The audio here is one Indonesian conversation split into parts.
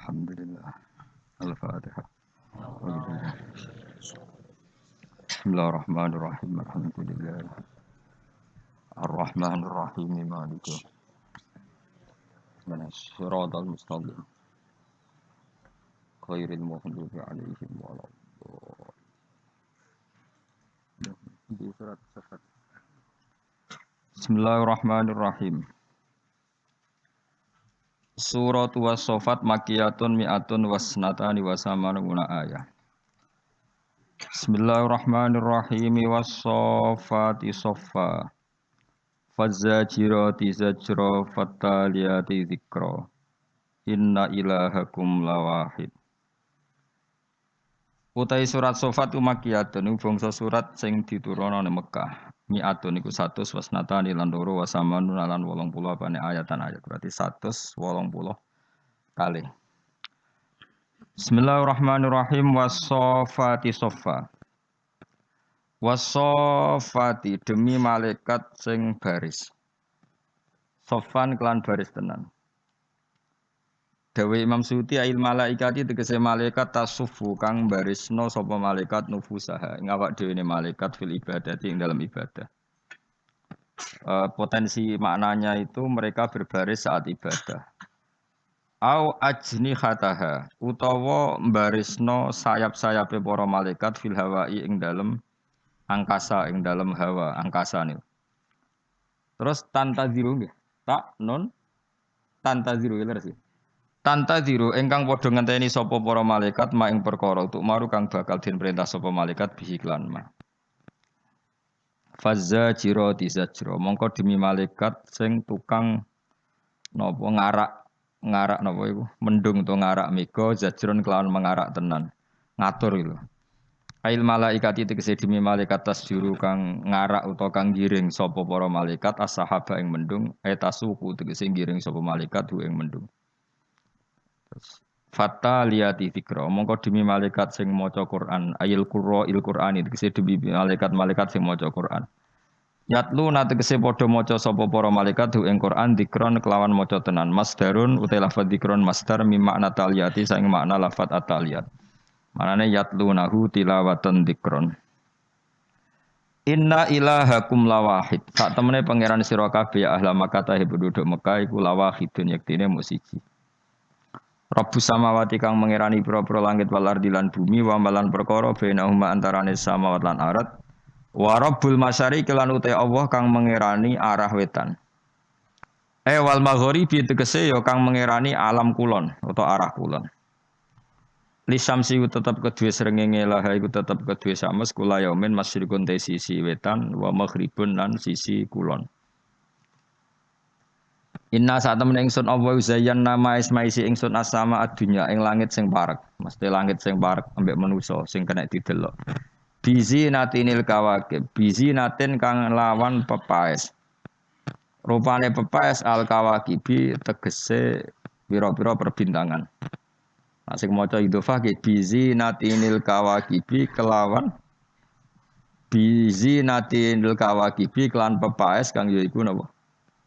Alhamdulillah. Al-Fatihah. Bismillahirrahmanirrahim. Alhamdulillah. Ar-Rahmanir-Rahim. Maliki yaumiddin. Shiratal mustaqim. Khairil maghdubi 'alaihim waladdallin. Bismillahirrahmanirrahim. Surat Was-Saffat Makkiyatun mi'atun wasnatani wasamanuna ayah. Bismillahirrahmanirrahim. Was-Saffati Saffa. Faz-Zajirati Zajra Fattaliyati Dzikra. Inna ilahakum lawahid. Utai surat Saffat Makkiyatun bangsa surat sing diturunna ning Mekah. Mi'atun iku 100 wasnatani lan loro wasamanun lan 80 apane ayatan ayat berarti 180 kali. Bismillahirrahmanirrahim. Was-Saffati Saffa. Was-Saffati demi malaikat sing baris. Saffan kelan baris tenan. Dawe Imam Suyuti ail malaikati tegese malaikat tasuffu kang barisno sapa malaikat nufusaha ing awak dhewe malaikat fil ibadati ing dalam ibadah. Potensi maknanya itu mereka berbaris saat ibadah. Au ajnihataha utawa barisno sayap-sayape para malaikat fil hawai ing dalam angkasa ing dalam hawa angkasa niku. Terus tantaziru nggih. Tak non tantaziru leres sih. Tantaziru ingkang padha ngenteni sapa para malaikat mak ing perkara untuk maru kang bakal den perintah sapa malaikat bihi klan ma. Faz-Zajirati Zajra mongko demi malaikat sing tukang napa ngarak napa iku mendung to ngarak mega zajron kelawan mengarak tenan ngatur lho. Ail malaikati tegese demi malaikat tasjuru kang ngarak utawa kang giring sapa para malaikat as-sahaba ing mendung etasuku tegese giring sapa malaikat ing mendung. Fattaliyati dzikra mongko demi malaikat sing maca Quran ayil Qur'ani tegese demi malaikat sing maca Quran. Yatlu tegese padha maca sapa para malaikat ing Quran dzikron kelawan maca tenan masdarun uta lafadz dzikron masdar mim makna taliyati saing makna lafadz at-taliyat. Manane yatlunahu tilawatan dzikron. Inna ilahakum lawahid. Sak temene pangeran sira kabeh ya ahla Makkah penduduk Mekah iku lawahidun yektine mung siji. Rabbus samawati kang mengerani pira-pira langit wal ardi lan bumi wa malan perkara bainahuma antarane samawat lan arat wa rabbul masyariqi lan uta Allah kang mengerani arah wetan. Wal maghribi tegese ya kang mengerani alam kulon utawa arah kulon. Li syamsi tetep kedue srengenge lah iku tetep kedue sames kula yaumin masyriqun te sisi wetan wa maghribun lan sisi kulon. Inna saat temen ingsun Allah uzayyan nama ismaisi ingsun asama adunya ing langit sing parek. Mesti langit sing parek ambek manusa sing kena didelok. Bizi natinil kawakib. Bizi natin kang lawan pepaes. Rupane pepaes al kawakibi tegese pira-pira perbintangan. Sing maca idhofah ki bizi natinil kawakibi kelawan bizi natinil kawakibi kelan pepaes kang yaiku napa?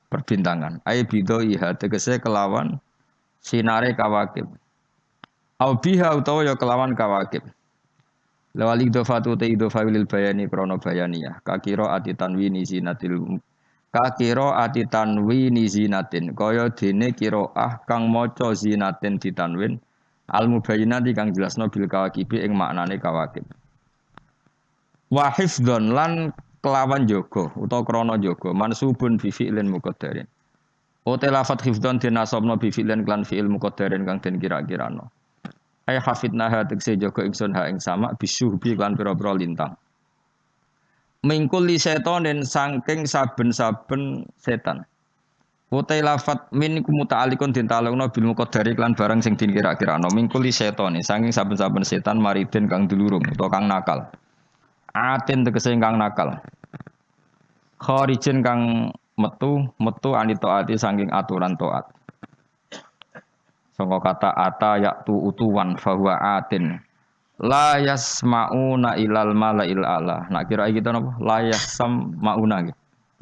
Perbintangan. Ai bidho iha tegese kelawan sinare kawakib. Au biha utawa ya kelawan kawakib. Lawali idhofatu te idhofa lil bayani krana bayaniyah. Kakira ati tanwini zinatil kakira ati tanwini zinatin kaya dene qiraah kang maca zinatin ditanwin al mubayyinati kang jelasno bil kawakibi ing maknane kawakib. Wa hifdzon lan kelawan jaga utawa krana jaga mansubun bi fi'lin muqaddarin. Ote lafat hifdzon dinasabna bi fi'lin klan fi'il muqaddarin kang den kira-kirano. Ai hafidna ha tegese jaga ingsun ha ing sama bisuhbi klan pira-pira lintang. Mingkul li setanin saking saben-saben setan. Ote lafat min iku muta'alliqun den talungna bil muqaddari klan barang sing den kira-kirano. Mingkul li setani saking saben-saben setan maridin kang dulurung utawa kang nakal. Atin tegese kang nakal. Kharijin kang metu anitaati saking aturan taat. Sangka kata ata yaktu utuwan fahuwa atin. La yasmauna ilal malail ala. Nak kira iki to napa? La yasmauna iki.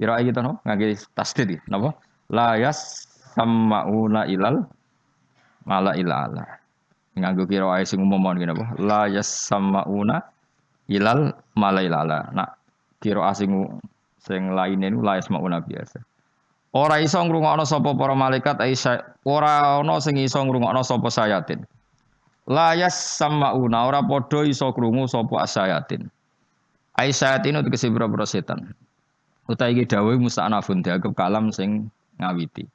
Kira iki to napa? Ngangge tasdid iki, napa? La yasma'una ilal mala'il a'la. Nganggo kira ae sing umum mon ngene apa? La yasma'una ilal mala'il a'la. Nak kira sing lainnya niku la yasma'una biasa. Ora iso ngrungokno sapa para malaikat ora ana sing iso ngrungokno sapa sayatin. La yasma'una ora padha iso krungu sapa sayatin. Sayatin itu tegese pira setan. Utawi iki dawuh musta'nafun dianggap kalam sing ngawiti.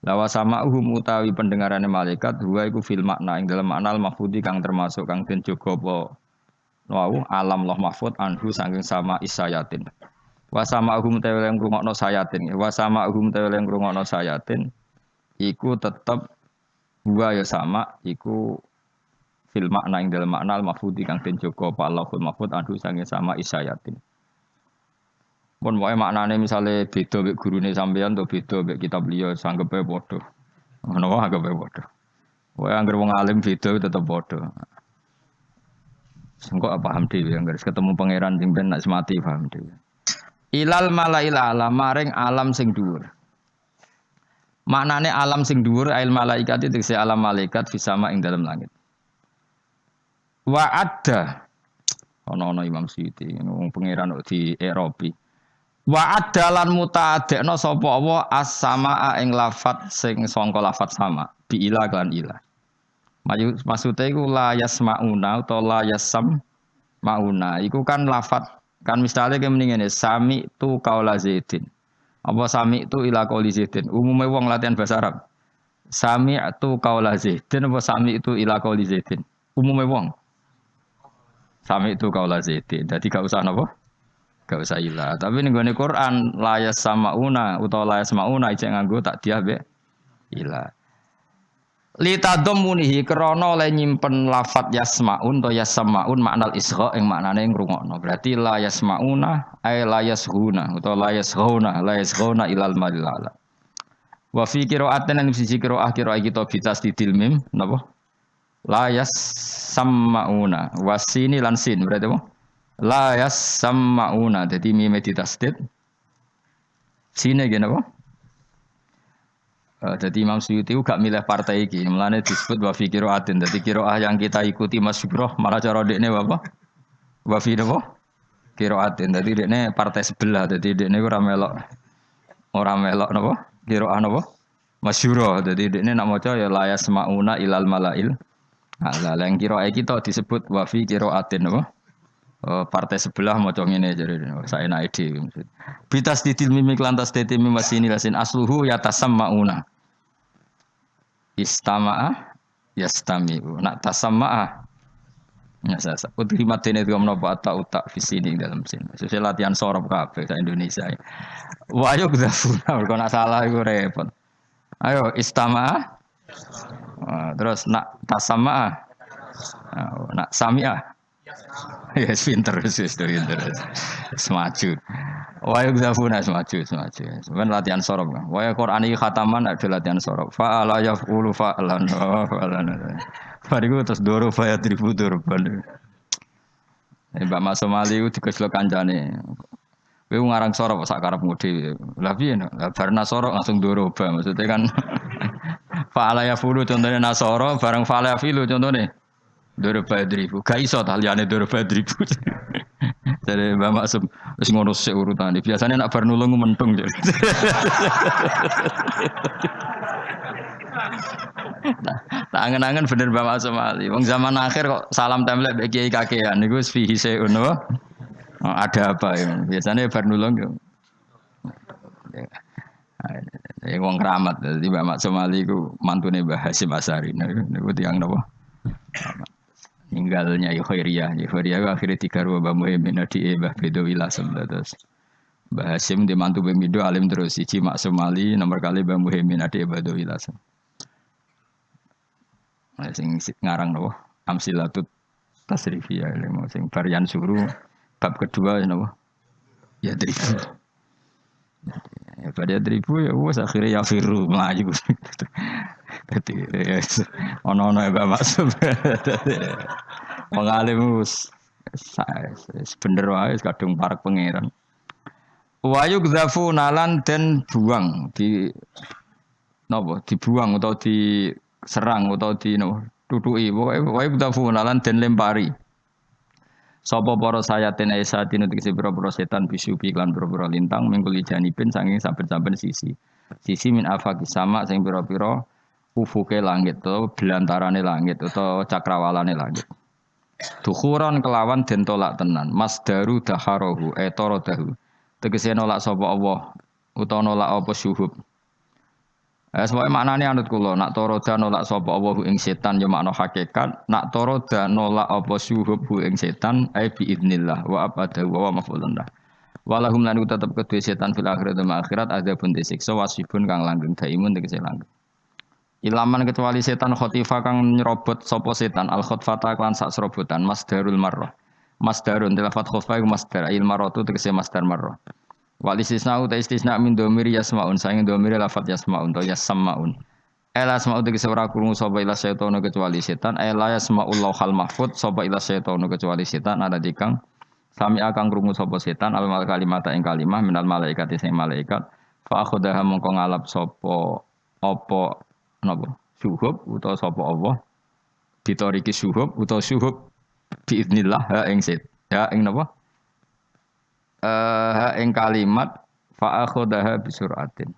Lawa sama uhum utawi pendengarane malaikat huwa iku fil makna ing dalam makna mahfudi kang termasuk kang den jaga apa wau alam loh mahfud anhu saking sama isayatin. Wa sama uhum tewe yang ngrungokno sayatin. Wa sama uhum tewe yang ngrungokno sayatin iku tetep huwa ya sama iku fil makna ing dalam makna mahfudi kang den jaga apa Allahul mahfud anhu saking sama isayatin. Pun wae maknane misale beda mek gurune sampeyan to beda mek kitab liya sanggepe padha. Ngono wae anggepe padha. Wae anggere wong alim beda tetep padha. Engko paham dhewe anggere ketemu pangeran sing ben nek mati paham dhewe. Ilal malail alam maring alam sing dhuwur. Maknane alam sing dhuwur ail malaikat itu tegese alam malaikat fisama ing dalam langit. Wa adda ana Imam Suyuti wong pangeran di Eropa. Wa adalan mutaadekno sapa Allah as-samaa ing lafat sing sangka lafat sama bi ila kan ila. Maksude iku la yasmauna utawa la yasam mauna. Iku kan lafat kan misale ke mending ngene sami tu qaula zaidin. Apa sami tu ila qauli zaidin. Umume wong latihan bahasa Arab. Sami tu qaula zaidin apa sami tu ila qauli zaidin. Umume wong. Sami tu qaula zaidin. Dadi gak usah napa? Gak usah ilah. Tapi ning gone Quran la yasmauna utawa la yasmauna ijek nganggo tak dia be ilah. Litadammunihi krana oleh nyimpen lafat yasmaun to yasmaun maknal isgha ing maknane ngrungokno. Berarti la yasmauna ay la yashuna utawa la yashuna ilal malala. Wa fi qira'atin an sisi qira'ah kita bitas didil mim napa? La yasmauna wasini lan sin berarti apa? La yasmauna dadi mim ditasdid. Sine gene apa? Jadi Imam Suyuti gak milih partai iki, mulane disebut wa fi qiraatin. Dadi qiraah yang kita ikuti masyhurah malah cara dekne apa? Wa fi apa? Qiraatin. Dadi dekne partai sebelah. Dadi dekne ora melok napa? Qiraah napa? Masyhurah. Dadi dekne nak maca ya la yasmauna ilal malail. Lah yang qiraah kita disebut wa fi qiraatin napa? Partai sebelah maca ngene jare saya naik dhewe. Bitas didil mimik lantas dete mimasini lasin asluhu yatasammauna. Istama'a yastami'u. Nak tasamma'a. Ya saya utrimat dene itu menapa tak fisini dalam sini. Sesuai latihan sorop kabeh sak Indonesia. Wah ayo gudafuna kok nak salah iku repot. Ayo istama'a. Terus nak tasamma'a. Nak sami'a. Ya pinter semaju. Wahai guzafuna semaju. Sebenarnya latihan sorok. Wahai Quran ini khataman ada latihan sorok. Fa'ala yaf'ulu fa'lan. Bariku terus doro fa'ya tribu durban. Mbak Mas Somali itu dikeslo kancane. Kowe ngarang sorok sak karepmu dhewe. Lah piye no? Lah bar sorok langsung doro ba. Maksudnya kan fa'ala yaf'ulu contohnya nasoro bareng fa'ala yafilu contohnya. Doro badribu, gak iso tahliyane doro badribu. Jadi Mbak Maksum wis ngono sik urutane. Biasane nak bar nulung mentung. Tak angen-angen bener Mbak Maksum Ali. Wong zaman akhir kok salam template mbek kiai kakean niku wis fihi seun apa? Ada apa ya? Biasanya bar nulung yo. Ya wong keramat. Jadi Mbak Maksum Ali iku mantune Mbah Hasyim Asy'ari niku tiyang napa? Tinggalnya Khairiyah akhirnya digarwa Mbah Muhyiddin di Mbah Bedowi Lasem terus Mbah Hasyim di mantu Bemido alim terus siji Maksum Ali nomor kali Mbah Muhyiddin di Bedowi Lasem. Sing ngarang napa Amsilatut Tasrifiyah ilmu sing varian suruh bab kedua napa ya dribu. Ya pada dribu ya wis akhirnya ya firu melayu. Dadi ono-ono Mbak Maksum. Mengalim bener wae kadung parek pangeran. Wayu gzafu nalan den buang di napa dibuang atau diserang atau di no tutuki pokoke wayu gzafu nalan den lempari. Sapa para sayatin esa dinu tegese pira-pira setan bisu iklan pira-pira lintang mingkuli janipin saking saben-saben sisi. Sisi min afaqis sama sing pira-pira ufuke langit atau belantarane langit atau cakrawalane langit. Dukhuran kelawan den tolak tenan. Masdaru daharohu etoro dahu. Tegese nolak sapa Allah utawa nolak apa syuhub. Sebab maknane anut kula nak toroda nolak sapa Allah ing setan ya makna hakikat, nak toroda nolak apa syuhub ing setan ai bi idznillah wa abada wa mafulun lah. Walahum lan tetep kedue setan fil akhirat dan akhirat ada pun disiksa wasibun kang langgeng daimun tegese langgeng. Ilaman kecuali setan khotifa kang nyerobot sapa setan al khotfata kan sak serobotan masdarul marrah. Masdarun tilafat khofa iku masdar il marratu tegese masdar marrah. Wal istisna uta istisna min dhamir yasmaun saing dhamir lafat yasmaun to yasmaun. Ela asma'u tegese ora krungu sapa ila setan kecuali setan ela yasmaul lauhal mahfud sapa ila setan kecuali setan ada dikang sami akan krungu sapa setan al mal kalimata ing kalimah minal malaikat sing malaikat fa akhadha mongko ngalap sapa apa napa syuhub utawa sapa Allah ditoriki syuhub utawa syuhub biiznillah ha ing set ya ing napa ha ing kalimat fa akhadha bisuratin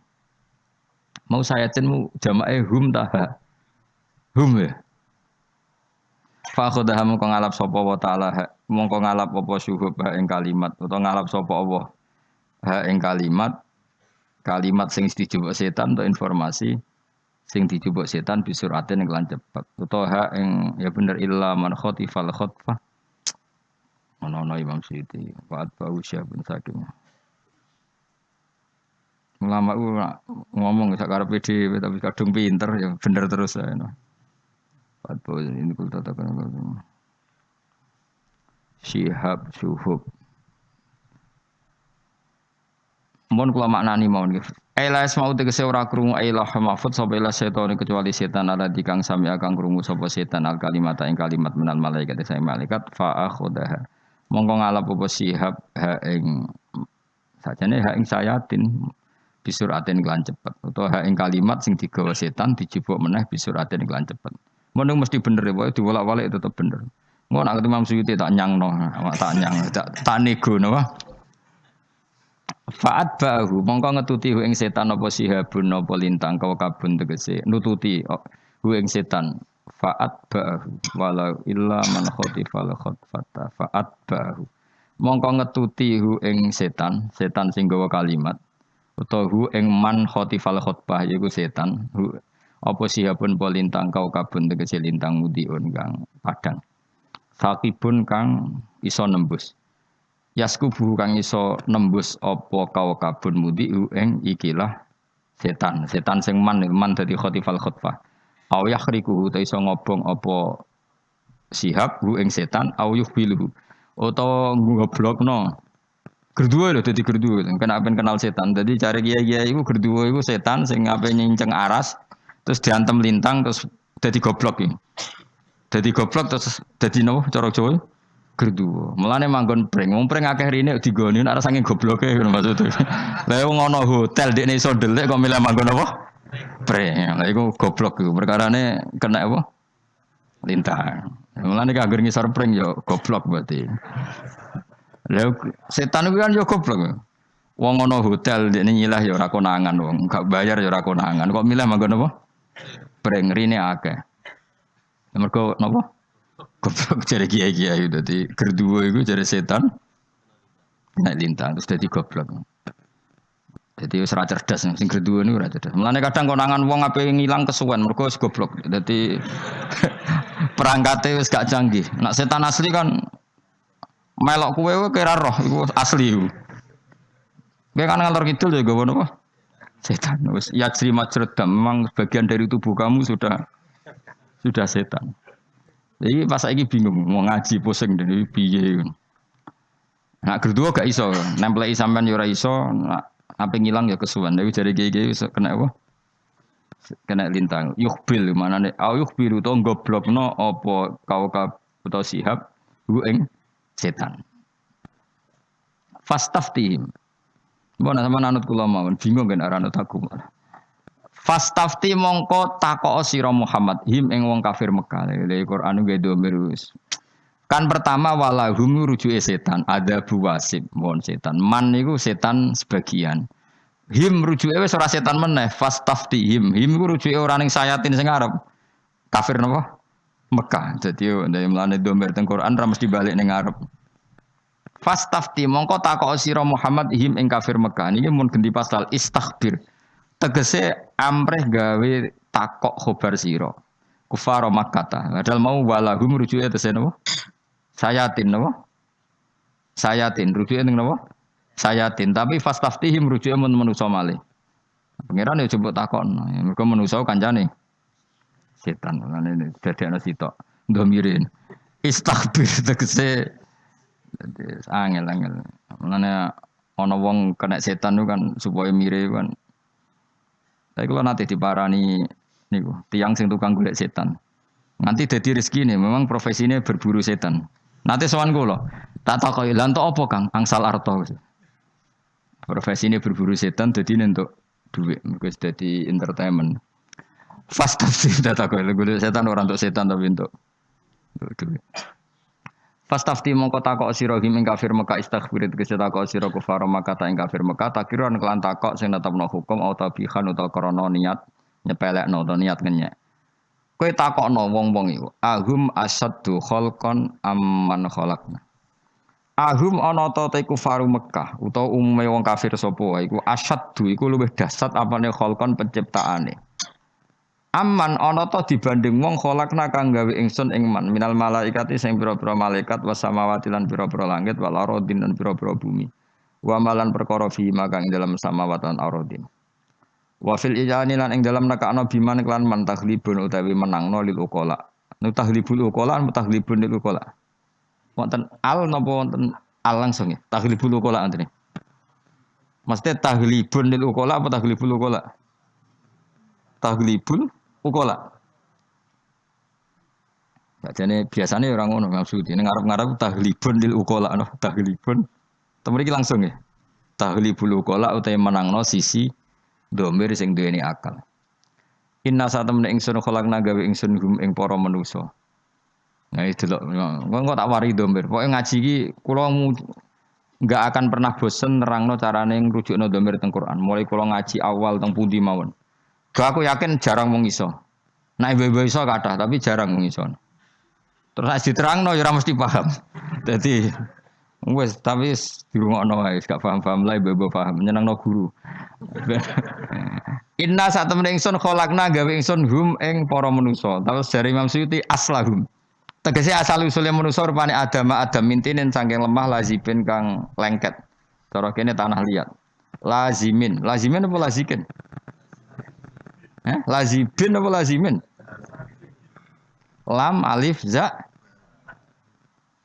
mau sayatin jamae hum taha hum ya fa akhadha mongko ngalap sapa wa taala mongko ngalap apa syuhub ha ing kalimat utawa ngalap sapa Allah ha ing kalimat sing dijupuk setan atau informasi sing dijupuk setan bisuratin yang kelan cepet utawa ha ing ya bener illa man khotifal khotfah ono Imam Suyuti Fa'at bau syabun saking ulama ku ngomong sak karepe dhewe tapi kadung pinter ya bener terus ae no Fa'at bau ini kul tatakan syihab syuhub mun kula maknani mawon nggih Ela asma'u tegese ora krungu ailah mahfud sapa ila setan kecuali setan ala dikang sami akan krungu sapa setan al kalimat ing kalimat minal malaikat saya malaikat fa akhudaha mongko ngalap apa sihab ha ing sajane ha ing sayatin bisuratin kelan cepet utawa ha ing kalimat sing digawa setan dijupuk meneh bisuratin kelan cepet mun mesti bener wae diwolak-walik tetep bener ngono nek Imam Suyuti tak nyangno tak nyang tak nego napa Fa'at ba'hu mongko ngetuti hu ing setan apa sihabun apa lintang kabun tegese nututi hu ing setan fa'at ba'hu walau illa man khotifal khotfata fa'at ba'hu mongko ngetuti hu ing setan sing gawa kalimat utawa hu ing man khotifal khotbah yaiku setan hu apa sihabun apa lintang kabun tegese lintang mudiun kang padang sakibun kang iso nembus Yaskubu kang iso nembus apa kabun mudi ing ikilah setan sing man dadi khotifal khotfah au yakhriku ta iso ngobong apa sihab ing setan au yuhbilu utawa ngoblokno gerduwe lho dadi gerduwe kena ben kenal setan dadi cari kiai-kiai iku gerduwe iku setan sing ape nyinceng aras terus diantem lintang terus dadi goblok iki dadi goblok terus dadi nopo cara Jawa gerduwo. Mulane manggon pring. Wong pring akeh rene digoni nek saking gobloke ngono maksud. Lah wong ana hotel dekne iso ndelik kok milih manggon apa? Pring. Lah iku goblok iku. Perkarane kena apa? Lintang. Mulane kanggo ngisor pring yo goblok berarti. Lah setan iku kan yo goblok. Wong ana hotel dekne nyilah yo ora konangan wong, gak bayar yo ora konangan. Kok milih manggon apa? Pring rene akeh. Mergo napa? Goblok jare kiai-kiai dadi gerduwo iku jare setan nek lintang terus dadi goblok. Dadi wis ora cerdas sing gerduwo niku ora cerdas. Mulane kadang konangan wong ape ngilang kesuwen mergo wis goblok. Dadi perangkate wis gak canggih. Nek setan asli kan melok kowe kira roh iku asli iku. Kowe kan ngalor kidul ya gowo napa? Setan wis yajri majrudam memang bagian dari tubuh kamu sudah setan. Jadi pas saiki bingung mau ngaji pusing dari piye. Nak kedua gak iso, nempelai sampean yo ora iso, apa ngilang ya kesuwen. Tapi jare kiai kena apa? Kena lintang. Yukhbil manane au yukhbiru to goblokno apa kaukab utawa sihab hu ing setan. Fastaftihim. Mbok nek sampean anut kula mawon bingung kan arah anut aku malah. Fastafti mongko takok sira Muhammad him ing wong kafir Mekah. Lha Quran nggih domir wis. Kan pertama walahum rujuke setan, ada buwasib, mohon setan. Man niku setan sebagian. Him rujuke wis ora setan meneh, fastafti him. Him iku rujuke ora ning sayatin sing arep. Kafir napa? Mekah. Jadi ndek mlane domir teng Quran ra mesti balik ning arep. Fastafti mongko takok sira Muhammad him ing kafir Mekah. Niki mun ganti pasal istaghfir. Tegese amrih gawe takok khobar sira. Kufar Makkah. Padahal mau walahum rujuke tese napa? Sayatin napa? Sayatin rujuke ning napa? Sayatin. Tapi fastaftihim rujuke mun manusa malih. Pangeran yo coba takon. Mergo manusa kancane setan. Ngene dadekno sitok. Ndomirin. Istaghfir tegese angel-angel. Mulane ana wong kena setan itu kan supaya mire kan. Tapi kalau nanti diparani niku, tiang sing tukang golek setan. Nanti jadi rezeki nih, memang profesinya berburu setan. Nanti sowan kula, tak takoki, "Lah entuk apa, Kang? Angsal arta." Profesinya berburu setan jadi untuk duit, mergo dadi entertainment. Fast tafsir tak takoki, golek setan orang untuk setan tapi untuk duit. Fastafti mongko takok sira ing kafir Mekah istaghfir tegese takok sira kufar Mekah ta ing kafir Mekah takiran kelan takok sing netepno hukum atau tabihan utawa krana niat nyepelekno utawa niat ngenyek. Kowe takokno wong-wong iku, ahum asaddu khalqan amman khalaqna. Ahum ana ta te kufaru Mekah utawa umume wong kafir sapa wae iku asaddu iku luwih dahsyat apane khalqan penciptaane. Aman ana ta dibanding wong kholakna kang gawe ingsun ing man minal malaikati sing pira-pira malaikat was samawati lan pira-pira langit wal aradin lan pira-pira bumi. Wa malan perkara fi makang ing dalam samawat lan aradin. Wa fil ijani lan ing dalam nekakno biman klan man taglibun utawi menangno lil uqala. Nu taglibul uqala mutaglibun lil uqala. Wonten al napa wonten al langsung ya? Taglibul uqala antene. Maksudnya taglibun lil uqala apa taglibul uqala? Taglibul ukola. Jadi biasanya orang ngono maksud ini ngarep-ngarep tahlibun lil ukola, no tahlibun. Temen iki langsung ya. Tahlibul ukola utawi menangno sisi domir sing duweni akal. Inna satamne ingsun kholakna gawe ingsun hum ing para manusa. Nah itu lho, engko tak wari domir. Pokoke ngaji iki kula enggak akan pernah bosen nerangno carane ngrujukno domir teng Quran. Mulai kula ngaji awal teng pundi mawon. Aku yakin jarang wong iso. Nah ibu-ibu iso kathah tapi jarang wong iso. Terus nek diterangno ya ora mesti paham. Dadi wis tapi dirungokno wae gak paham-paham lah ibu-ibu paham nyenengno guru. Inna sak temene ingsun kholakna gawe ingsun hum ing para manusa. Terus dari Imam Suyuti aslahum. Tegese asal usule manusa rupane Adam mintinen saking lemah lazibin kang lengket. Cara kene tanah liat. Lazimin apa lazikin? Lazibin apa lazimin? Lam alif za.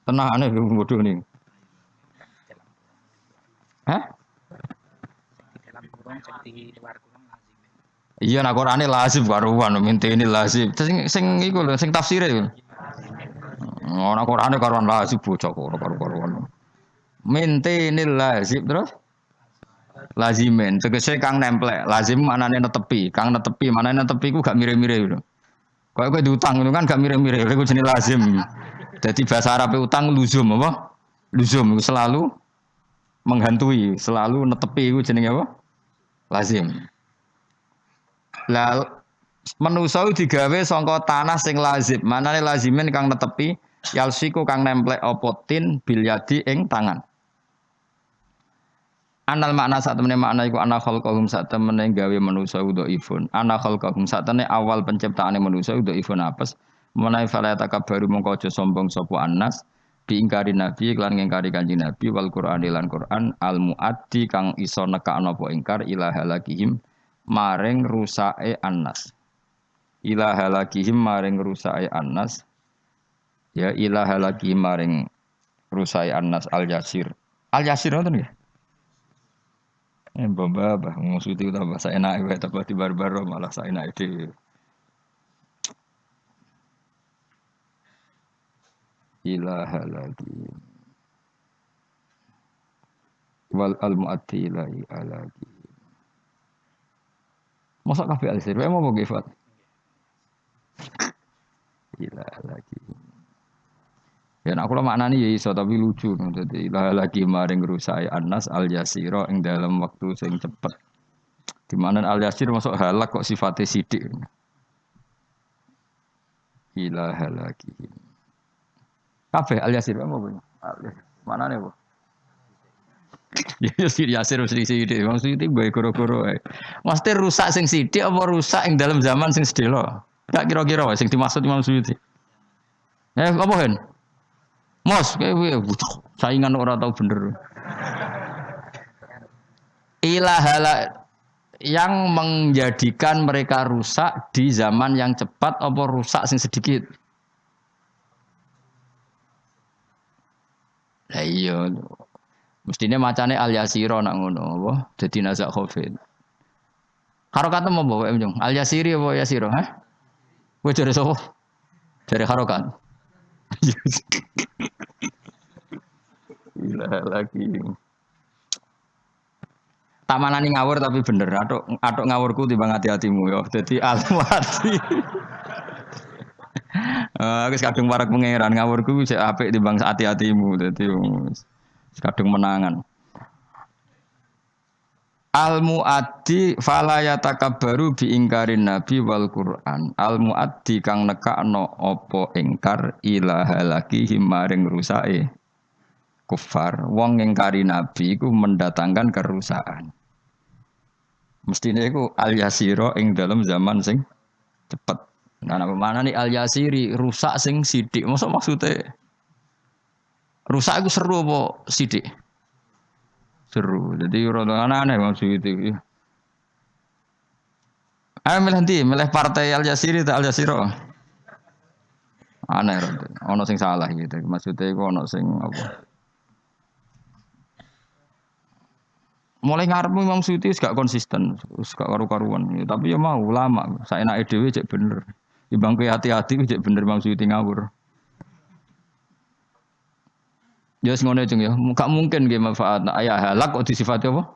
Tenang aneh bodoh nih. Hah? Iya nak Qur'ane lazim karuan minteni lazim. Sing iku lho sing tafsire iku. Ora Qur'ane karuan lazim bocah karuan. Minteni lazim terus lazimen tegese kang nemplek. Lazim manane netepi, kang netepi manane netepi ku gak mire-mire lho. Kowe diutang itu kan gak mire-mire, iku jenenge lazim. Jadi bahasa Arab utang luzum apa? Luzum selalu menghantui, selalu netepi iku jenenge apa? Lazim. Lah manusa digawe saka tanah sing lazim. Manane lazimen kang netepi, yalsiku kang nemplek apa tin bil yadi ing tangan. Anal makna sak temene makna iku ana khalqahum sak temene gawe manusa dhaifun. Ana khalqahum sak temene awal penciptaane manusa dhaifun apes. Menawi fala takabbaru mongko aja sombong sapa annas diingkari nabi lan ngingkari kanjeng nabi wal Qur'an lan Qur'an al muaddi kang iso nekakno apa ingkar ila halakihim maring rusake annas. Ila halakihim maring rusake annas. Ya ila halakihim maring rusake annas al yasir. Al yasir ngoten nggih. Mbah maksud itu tambah saya enak wae tambah di barbar malah saya enak itu. Ilaha lagi. wal al muaddi ilahi alaki. Masa kabeh alisir, wae mau gifat. Ila lagi. Ya aku lah maknanya ya iso tapi lucu. Jadi ilah lagi maring rusai anas al yasiro ing dalam waktu sing cepet. Di mana al yasir masuk halak kok sifatnya sidik. Ilah lagi. Kabeh al yasir apa punya? Mana nih bu? Ya yasir yasir mesti sidik. Maksudnya gue koro-koro. Maksudnya rusak sing sidik apa rusak ing dalam zaman sing sedelo? Tak kira-kira sing dimaksud Imam Suyuti. Apa hen? Mos, kayak saingan orang tahu bener. Ilahala yang menjadikan mereka rusak di zaman yang cepat apa rusak sing sedikit. Lah iya. Mestine macane al yasira nak ngono apa? Dadi nazak khofin. Harokat mau bawa emjong. Al yasiri apa yasira, ha? Kowe jare sapa? Jare harokat. Gila lagi. Tamanani ngawur tapi bener. Atok ngawurku timbang hati-hatimu ya. Jadi alwati. Wis kadung warak pangeran ngawurku wis apik timbang hati-hatimu. Dadi kadung menangan. Al muaddi fala yatakabbaru bi ingkarin nabi wal Qur'an. Al muaddi kang nekakno apa ingkar ilaha lagi himaring rusake kufar. Wong ingkari nabi iku mendatangkan kerusakan. Mestine iku al yasira ing dalam zaman sing cepet. Nah, apa mana nih al yasiri rusak sing sidik. Maksudnya rusak iku seru apa sidik? Seru. Jadi rada aneh maksud itu. Ayo milih partai al yasiri atau al yasiro. Aneh rada. Ono sing salah gitu. Maksudnya iku ono sing apa? Mulai ngarep Imam Suyuti gak konsisten, gak karu-karuan. Ya, tapi ya mau lama. Saya nak dhewe cek bener. Ibang ke hati-hati cek bener Imam Suyuti ngawur. Ya ngono cung ya. Gak mungkin ge manfaat ayah halak kok disifati apa?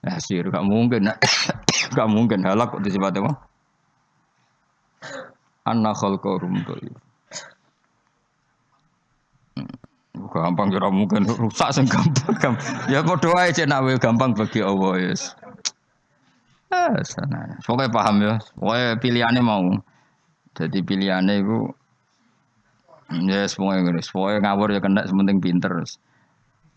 Ya sir gak mungkin. Gak mungkin halak kok disifati apa? Anna khalqarum tu. Gampang kira mungkin rusak sing gampang. Ya padha wae cek nak gampang bagi Allah yes. Sana. Pokoke paham ya. Pokoke pilihane mau. Jadi pilihane iku yes pokoke ngene. Pokoke ngawur ya kena sementing pinter.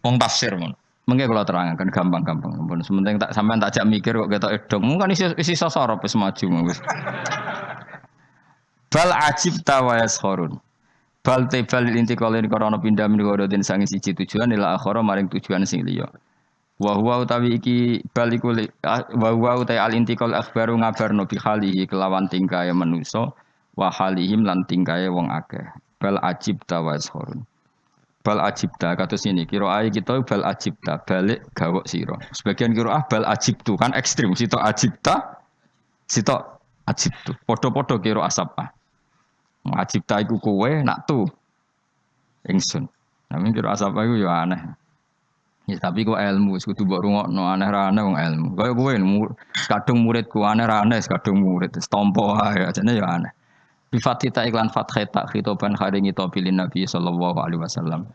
Wong tafsir mon. Mengke kula terangkan gampang-gampang. Mun sementing tak sampean tak jak mikir kok ketok edong. Mung kan isi sosor wis maju wis. Bal ajib tawayas khorun. Bal tebal intiqalin karana pindah menika den sange siji tujuan ila akhara maring tujuan sing liya. Wa huwa utawi iki baliku wa huwa utai al intiqal akhbaru ngabarno bi khalihi kelawan tingkae manusa wa halihim lan tingkae wong akeh. Bal ajib tawayas khorun. Bal ajibta kados ini kiraai kita bal ajibta balik gawok sira. Sebagian kiraah bal ajibtu kan ekstrim sitok ajibta sitok ajibtu. Padha-padha kira asapa. Ajibta iku kowe nak tu ingsun. Nami kira asapa iku ya aneh. Ya tapi kok ilmu kudu mbok rungokno aneh ra aneh wong ilmu. Kaya kowe kadung muridku aneh ra aneh kadung murid setompo ae ajane ya aneh. Bifatita iklan fatheta khitoban kharingi tabilin Nabi sallallahu alaihi wasallam.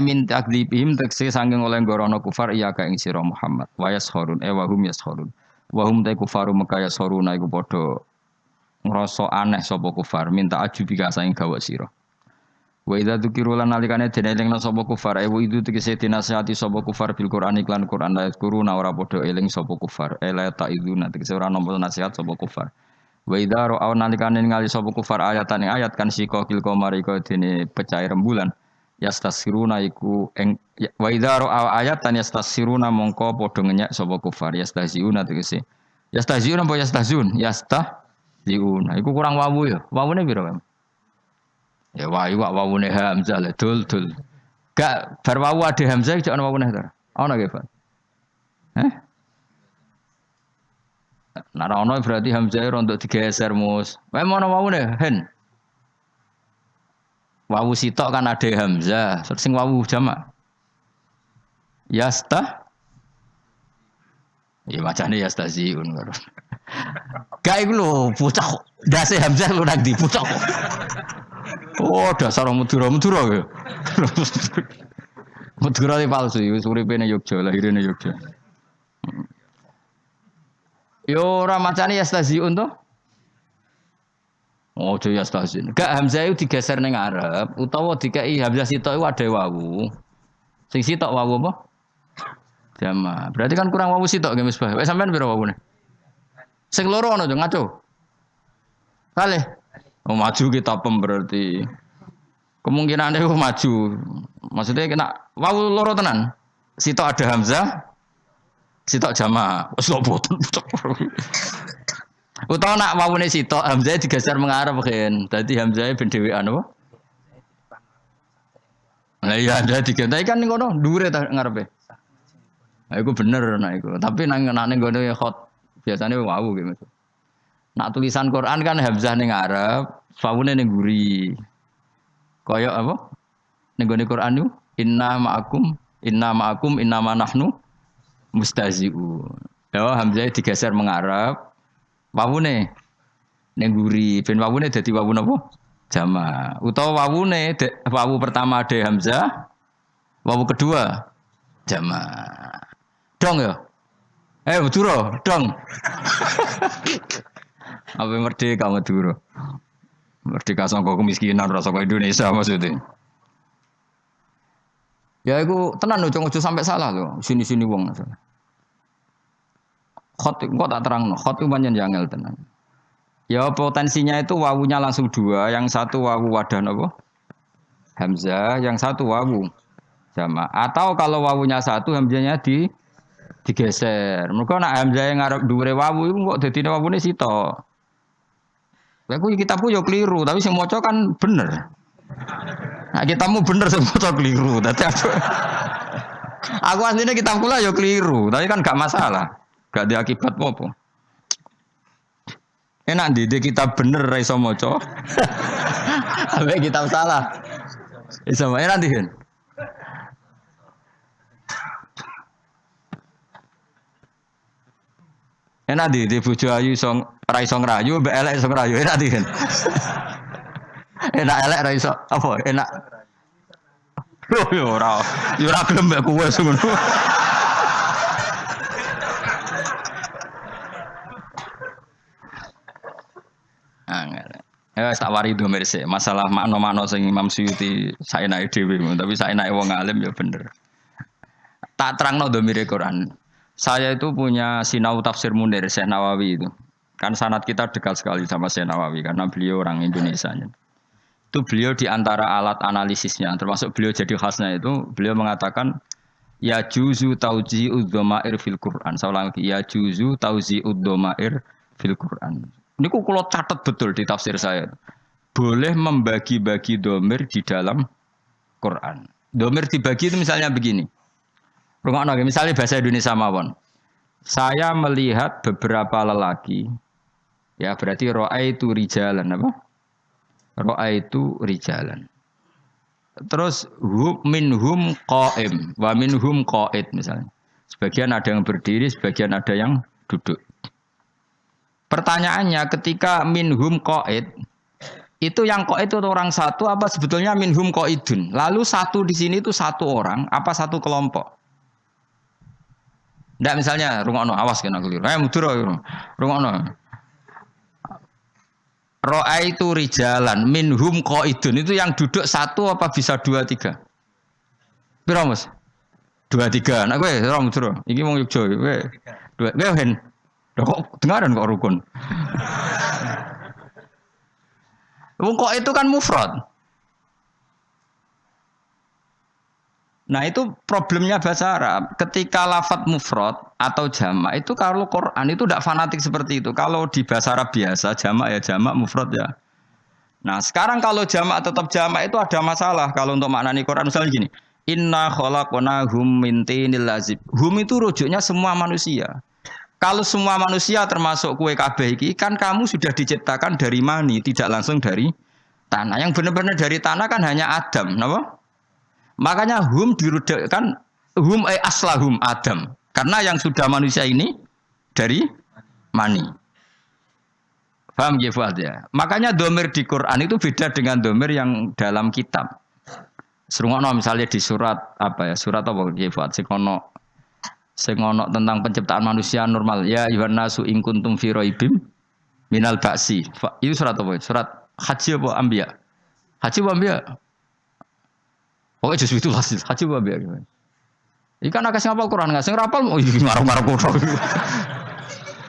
Min takdzibihim tekse sanging oleh gorono kufar iya ka ing sira Muhammad. Wa yashurun wa hum yashurun. Wa hum ta kufaru maka yashuruna iku padha ngrasa aneh sapa kufar minta ajubi ka saing gawak sira. Wa idza dzukiru lan nalikane denelingna sapa kufar ewu itu tegese dinasihati sapa kufar bil Qur'an iklan Qur'an la kuruna ora padha eling sapa kufar ela ta iduna tegese ora nampa nasihat sapa kufar. Wa idza ra'au nalikane ngali sapa kufar ayatan ayat kan sika kil qamari ka dene pecah rembulan yastasiruna iku wa idza ra'au ayatan yastasiruna mongko padha ngenyek sapa kufar yastahziuna tegese yastahziuna apa yastahzun yastahziuna iku kurang wawu ya wawune piro Pak? Ya wawune hamzah le dul gak bar wawu ade hamzah jek ana wawune ta ana nggih Pak? Nah, ono berarti hamzah rontok digeser mus. Wae mono wawune hen. Wawu sitok kan ada hamzah, terus sing wawu jamak. Yasta. Ya macane yastaziun karo. Gak iku lho, bocah dase Hamzah lu nang ndi bocah. Oh, dasar Madura ya. Madura iki palsu, wis uripe ning Yogya, lahire ning Yogya. Yo ora macane yastaziun to. Oh, aja yastazin. Gak Hamzah itu digeser ning ngarep utawa dikai Hamzah sitok iku ade wawu. Sing sitok wawu apa? Jama. Berarti kan kurang wawu sitok nggih Misbah. Wes sampean piro wawune? Sing loro ono ngaco. Kalih. Oh, maju kita pem berarti. Kemungkinan itu maju. Maksudnya kena wawu loro tenan. Sitok ada Hamzah, sitok jama. Wes lho boten. Utawa nak wawune sitok Hamzah digeser mengarep kan. Dadi Hamzah ben dhewean apa? Lah iya ada digentai kan ning kono dhuwure ta ngarepe. Nah, iku bener nah iku. Tapi nang ngono ya hot. Biasane wawu gitu. Nak tulisan Quran kan Hamzah ning ngarep, wawune ning guri. Kaya apa? Ning gone Quran niku inna ma'akum inna ma nahnu mustazi'un. Ya Hamzah digeser mengarep, wawune ning guri. Ben wawune dadi wawu napa? Jama. Utawa wawune wawu pertama ada Hamzah, wawu kedua jama. Dong ya. Madura, dong. Apa merdeka Madura? Merdeka sangka kemiskinan rasa kaya Indonesia maksudnya. Ya iku tenan lho, ojo sampai salah lho. Sini-sini wong. Khot kok tak terangno, khot itu pancen jangel tenan. Ya potensinya itu wawunya langsung dua, yang satu wawu wadah napa? Hamzah, yang satu wawu jama. Atau kalau wawunya satu hamzahnya digeser. Mergo nek hamzah ngarep dhuwure wawu iku kok dadine wawune sitok. Lha kuwi kitabku yo keliru, tapi sing maca kan bener. Nah, kitabmu bener sing maca keliru. Dadi aku asline kitabku lah yo keliru, tapi kan gak masalah. Gak ada akibat apa-apa. Enak di kitab bener ra iso maca. Ambek kitab salah. Iso enak ndi, Hen? Enak di bojo ayu iso ra iso ngrayu, mbek elek iso ngrayu. Enak di kan. Enak elek ra iso apa? Enak. Loh yo ora gelem mbek kowe ngono. Angel. Ya tak wari domir sih. Masalah makna-makna sing Imam Suyuti saenake dhewe, tapi saenake wong alim ya bener. Tak terangno domire Quran. Saya itu punya sinau tafsir Munir Syekh Nawawi itu. Kan sanad kita dekat sekali sama Syekh Nawawi karena beliau orang Indonesia. Itu beliau di antara alat analisisnya, termasuk beliau jadi khasnya itu, beliau mengatakan ya juzu tauzi'ud dhamair fil Quran. Saya ulang lagi, ya juzu tauzi'ud dhamair fil Quran. Ini kula catat betul di tafsir saya. Boleh membagi-bagi dhamir di dalam Quran. Dhamir dibagi itu misalnya begini. Rungokno misalnya bahasa Indonesia mawon. Saya melihat beberapa lelaki, ya berarti ra'aitu rijalan apa? Ra'aitu rijalan. Terus minhum qa'im wa minhum qa'id misalnya. Sebagian ada yang berdiri, sebagian ada yang duduk. Pertanyaannya ketika minhum qa'id itu yang qa'id itu orang satu apa sebetulnya minhum qa'idun? Lalu satu di sini itu satu orang apa satu kelompok? Ndak misalnya rungokno awas kena keliru. Mudura rungokno. Ra'aitu rijalan minhum qaidun itu yang duduk satu apa bisa dua tiga? Piro Mas? Dua tiga. Nek kowe ora mudura. Iki wong Yogya kowe. Dua. Kowe hen. Lho kok dengaran kok rukun. Wong kok itu kan mufrad. Nah itu problemnya bahasa Arab. Ketika lafadz mufrad atau jamak itu kalau Quran itu tidak fanatik seperti itu. Kalau di bahasa Arab biasa jamak ya jamak, mufrad ya. Nah sekarang kalau jamak tetap jamak itu ada masalah. Kalau untuk maknani Quran misalnya gini. Inna khalaqnahum min tinil lazib. Hum itu rujuknya semua manusia. Kalau semua manusia termasuk kue kabeh iki kan kamu sudah diciptakan dari mani, tidak langsung dari tanah. Yang benar-benar dari tanah kan hanya Adam, napa? Makanya hum dirudukkan hum aslahum Adam. Karena yang sudah manusia ini dari mani. Paham ya Fuad ya? Makanya domir di Quran itu beda dengan domir yang dalam kitab. Serungono misalnya di surat apa ya? Surat apa ya Fuad? Sing ono tentang penciptaan manusia normal. Ya ayuhan nasu in kuntum fi raibim minal ba'si. Itu surat apa? Surat Haji apa Anbiya? Haji apa Anbiya? Oh, justru itu haji apa Anbiya? Ikan akeh sing hafal Quran enggak sing rapal oh marah-marah kok.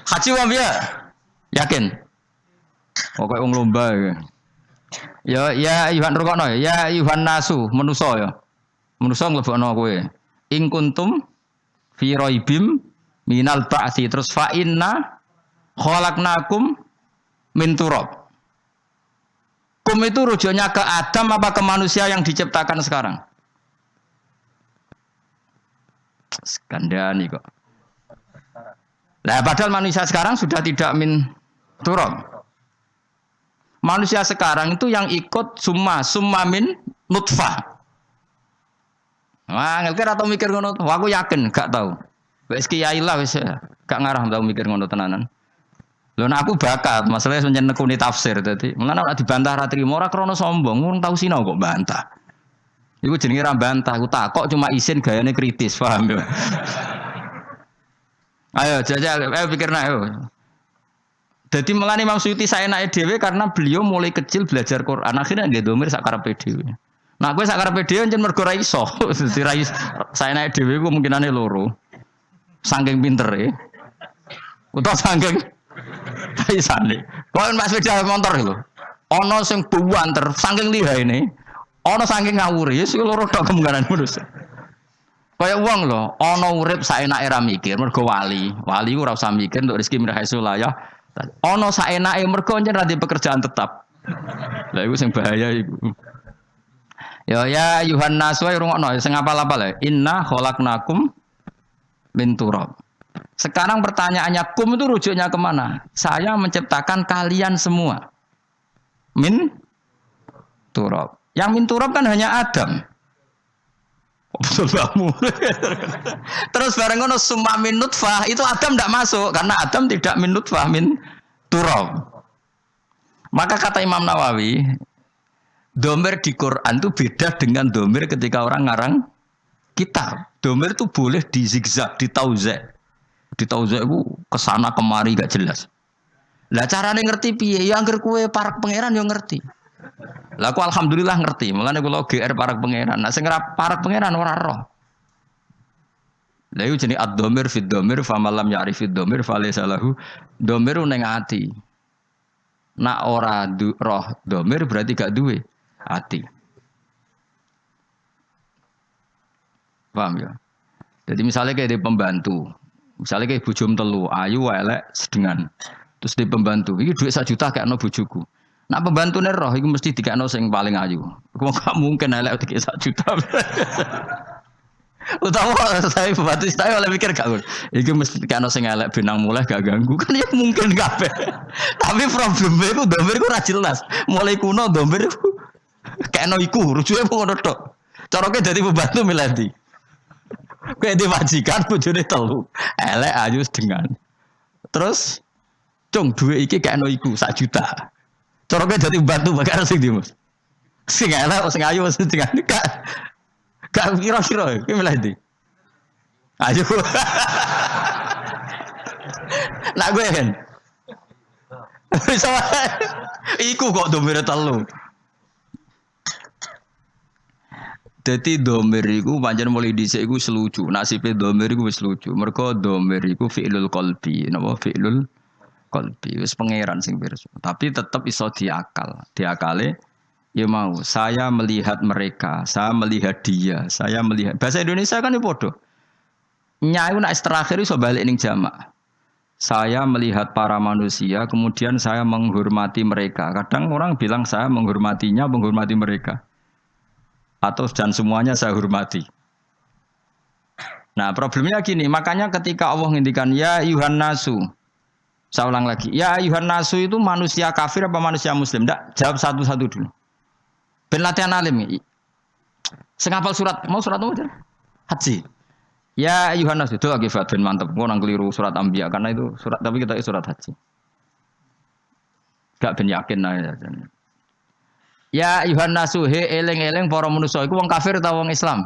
Haji apa Anbiya? Yakin? Oh kayak wong lomba ya. Ya ayuhan rukokno ya ayuhan nasu manusa ya. Manusa nglebokno kowe. In kuntum fi raibim minal ba'si terus fa inna khalaqnakum min turab. Kum itu rujuknya ke Adam apa ke manusia yang diciptakan sekarang? Skandani kok. Nah, padahal manusia sekarang sudah tidak min turab. Manusia sekarang itu yang ikut summa min nutfah. Wah, ngelkir atau mikir ngono? Wah, aku yakin, gak tahu. Wes kiai lah wes gak ngarah tahu mikir ngono tenanan. Lho nek aku bakat, masalahnya pancen nekuni tafsir dadi. Mulane nek dibantah ra trimo ora krana sombong, wong tau sinau kok bantah. Iku jenenge ra bantah, aku takok cuma isin gayane kritis, paham ya? Ayo jajal, ayo pikirna ayo. Dadi mulane Imam Suyuti saenake dhewe karena beliau mulai kecil belajar Quran, akhirnya nggih domir sak karepe dhewe. Nah, gue sakar video jen mergo ra iso. Dadi ra iso. Saenake dhewe ku kemungkinane loro. Saking pintere. Utawa saking isane. Kok Mas sepeda motor lho. Ana sing buanter saking lihaine. Ana saking ngawure, ya sing loro tok kemungkinan manusia. Kaya wong lho, ana urip saenake ra mikir mergo wali. Wali ku ora usah mikir untuk rezeki min haitsu la ya. Ana saenake mergo jen ra pekerjaan tetap. Lah iku sing bahaya iku. Ya Yuhan Naswa rungokno sing apal-apal ya. Inna khalaqnakum min turab. Sekarang pertanyaannya kum itu rujuknya kemana? Saya menciptakan kalian semua min turab. Yang min turab kan hanya Adam. Betul kamu. Terus bareng ngono summa min nutfah itu Adam tidak masuk karena Adam tidak min nutfah min turab. Maka kata Imam Nawawi domir di Quran itu beda dengan domir ketika orang ngarang kitab. Domir itu boleh di zigzag, di tauzek. Di tauzek itu kesana kemari gak jelas. Lah carane ngerti piye? Ya angger kowe parak pangeran yo ngerti. Lah aku alhamdulillah ngerti. Mulane kula GR parak pangeran. Nek sing parak pangeran ora roh. Lah iku jenenge ad-dhamir fid dhamir famalam ya'rifid dhamir falaysa lahu dhamir ning ati. Nak ora roh dhamir berarti gak duwe hati. Paham ya? Jadi misalnya kayak di pembantu, misalnya kayak bujum telu, ayu, elek, sedengan. Terus di pembantu, ini duit 1 juta kayak no bujuku. Nak pembantu nih roh, itu mesti dikasih sing paling ayu. Kok gak mungkin elek kayak 1 juta. Utawa saya pembantu saya oleh mikir gak, itu mesti dikasih sing elek benang mulai gak ganggu kan ya mungkin kabeh. Tapi problemnya itu domir itu ra jelas. Mulai kuno domir itu kayak no iku, rujuknya pun ngono tok. Caranya jadi pembantu miladi. Kayak diwajikan bojone telu. Elek ayu dengan. Terus cung duwe iki kayak no iku 1 juta. Caranya jadi pembantu bakal sing ndi, Mas? Sing elek sing ayu sing dengan gak kira-kira iki miladi. Ayo. Nak gue kan. Iku kok domire telu. Dadi domir iku pancen mulai dhisik iku selucu. Nasibe domir iku wis lucu. Mergo domir iku fi'lul qalbi. Napa fi'lul qalbi? Wis pangeran sing pirsa. Tapi tetep iso diakal. Diakale ya mau saya melihat mereka, saya melihat dia, saya melihat. Bahasa Indonesia kan ya padha. Nyai nek terakhir iso balik ning jamak. Saya melihat para manusia, kemudian saya menghormati mereka. Kadang orang bilang saya menghormatinya, menghormati mereka. Atau dan semuanya saya hormati. Nah problemnya gini, makanya ketika Allah ngendikan ya ayuhan nasu, saya ulang lagi, ya ayuhan nasu itu manusia kafir apa manusia muslim? Nggak, jawab satu-satu dulu. Ben latihan alim. Sing hafal surat, mau surat apa? Haji. Ya Yohanes itu lagi Fadun mantep. Gua nang keliru surat Anbiya karena itu surat tapi kita surat haji. Gak ben yakin aja. Ya Yohanes he eleng-eleng para manusa iku wong kafir atau wong Islam?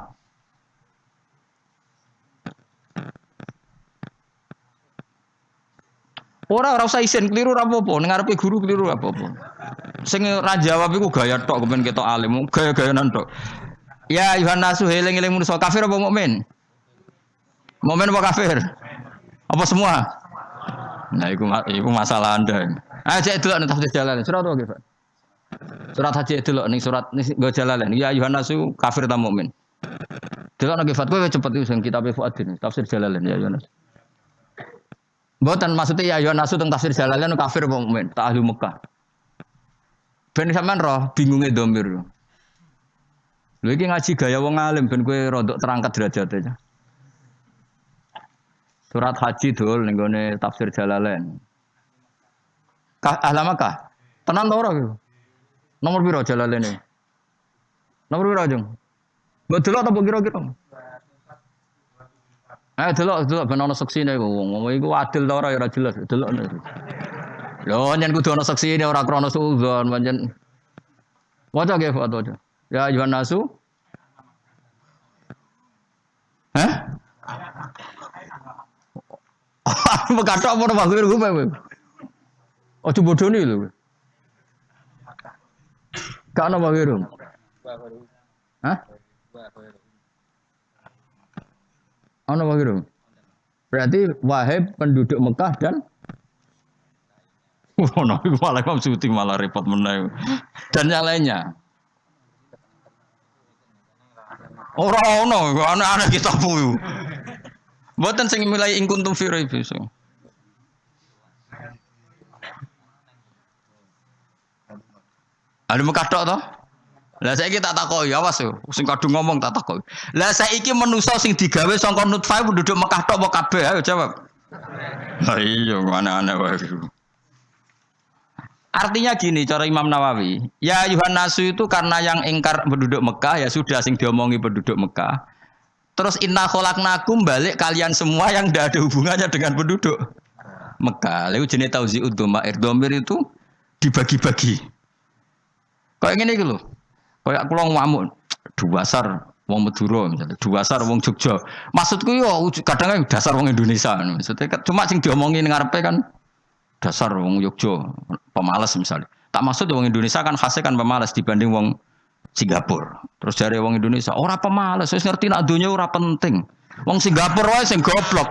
Ora usah isin keliru ora apa-apa, ning ngarepe guru keliru ora apa-apa. Sing ra jawab iku gaya tok kepen ketok alim, gaya-gayanan tok. Ya Yohanes eling-eling manusa kafir apa mukmin? Mukmin apa kafir? Apa semua? Nah, iku masalah Anda. Cek delok ning tafsir Jalalain. Surat apa, Pak? Surat haji delok ning surat nggo Jalalain. Ya Yohanes kafir ta mukmin? Delok nang Fat kowe cepet iku sing kitab Fuadin, tafsir Jalalain ya Yohanes. Mboten maksudnya ya Yohanes teng tafsir Jalalain kafir apa mukmin? Tak ahli Mekah. Ben sampean roh bingunge domir. Lho iki ngaji gaya wong alim ben kowe rodok terangkat derajate. Surat haji dul ning gone tafsir Jalalain. Ahlamaka. Tenan to ora iku? Nomor piro Jalalain iki? Nomor piro, Jung? Mbok delok ta mbok kira-kira? Delok ben ana seksine iku wong iku adil ta ora ya ora jelas. Delok. Lho nyen kudu ana seksine ora krana suudzon pancen. Waca ge foto aja. Ya Yohanes. Hah? Mekathok apa ora bagir kowe kowe. Ojo bodoni lho. Gak ana bagir. Hah? Ana bagir. Berarti Wahib penduduk Mekah dan ono iku malah Syuuti malah repot meneh. Dan yang lainnya. Ora ono, ana kitab ku. Mboten sing mulai ing kuntum fi raib iso. Ada Mekah tok to? Lah saiki tak takoki, awas yo, sing kadung ngomong tak takoki. Lah saiki manusa sing digawe saka nutfah penduduk Mekah tok apa kabeh? Ayo jawab. Lah iya, aneh-aneh wae. Artinya gini cara Imam Nawawi, ya Yohanes itu karena yang ingkar penduduk Mekah ya sudah sing diomongi penduduk Mekah. Terus inna khalaqnakum balik kalian semua yang tidak ada hubungannya dengan penduduk Mekah. Lalu jenis tauzi'ud dhamair. Dhamir itu dibagi-bagi. Kayak gini gitu loh. Kayak kula ngamuk dasar wong Madura misalnya, dasar wong Jogja. Maksudku yo kadang dasar wong Indonesia. Maksudnya cuma sing diomongin ngarepe kan dasar wong Jogja, pemalas misalnya. Tak maksud wong Indonesia kan khasnya kan pemalas dibanding wong Singapura. Terus dari wong Indonesia, ora pemalas, wis ngerti nak donya ora penting. Wong Singapura wae sing goblok.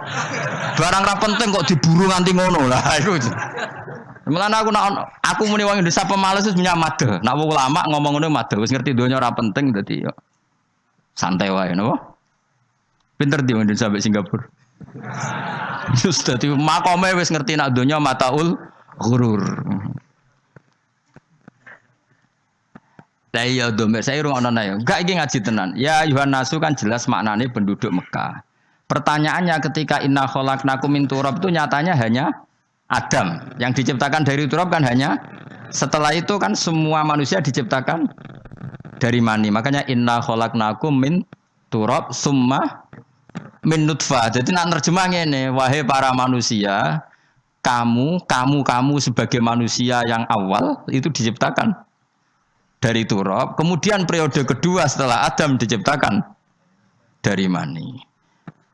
Barang ora penting kok diburu nganti ngono. Lah iku. Mulane aku muni wong Indonesia pemalas wis nyamade. Nak wong ulama ngomong ngono made, wis ngerti donya ora penting dadi yo santai wae napa? Pinter di wong Indonesia sampai Singapura. Terus dadi makome wis ngerti nak donya mataul ghurur. Lah iya domir saya rungokno ae. Enggak iki ngaji tenan. Ya Yohanes kan jelas maknanya penduduk Mekah. Pertanyaannya ketika inna khalaqnakum min turab itu nyatanya hanya Adam. Yang diciptakan dari turab kan hanya setelah itu kan semua manusia diciptakan dari mani. Makanya inna khalaqnakum min turab summa min nutfah. Jadi nak nerjemah ngene, wahai para manusia, kamu sebagai manusia yang awal itu diciptakan dari turab, kemudian periode kedua setelah Adam diciptakan dari mani.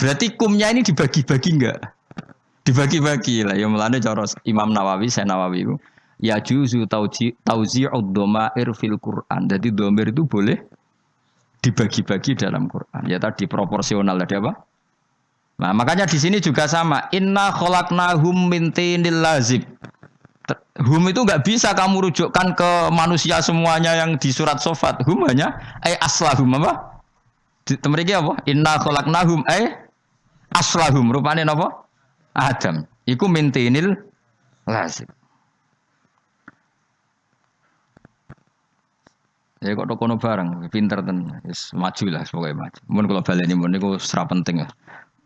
Berarti kumnya ini dibagi-bagi enggak? Dibagi-bagi lah. Ya mulane cara Imam Nawawi, saya Nawawi itu ya juzu tauzi'ud dhamair fil Quran. Jadi dhamir itu boleh dibagi-bagi dalam Quran. Ya tadi proporsional ada apa? Nah, makanya di sini juga sama. Inna khalaqnahum min tinil lazib. Hum itu enggak bisa kamu rujukkan ke manusia semuanya yang di surat Sofat. Hum hanya aslahum apa? Mriki apa? Inna khalaqnahum aslahum. Rupane napa? Adam. Iku mintinil lazim. Ya kok kono bareng, pinter tenan. Wis maju lah pokoke maju. Mun kula baleni mun niku ora penting ya.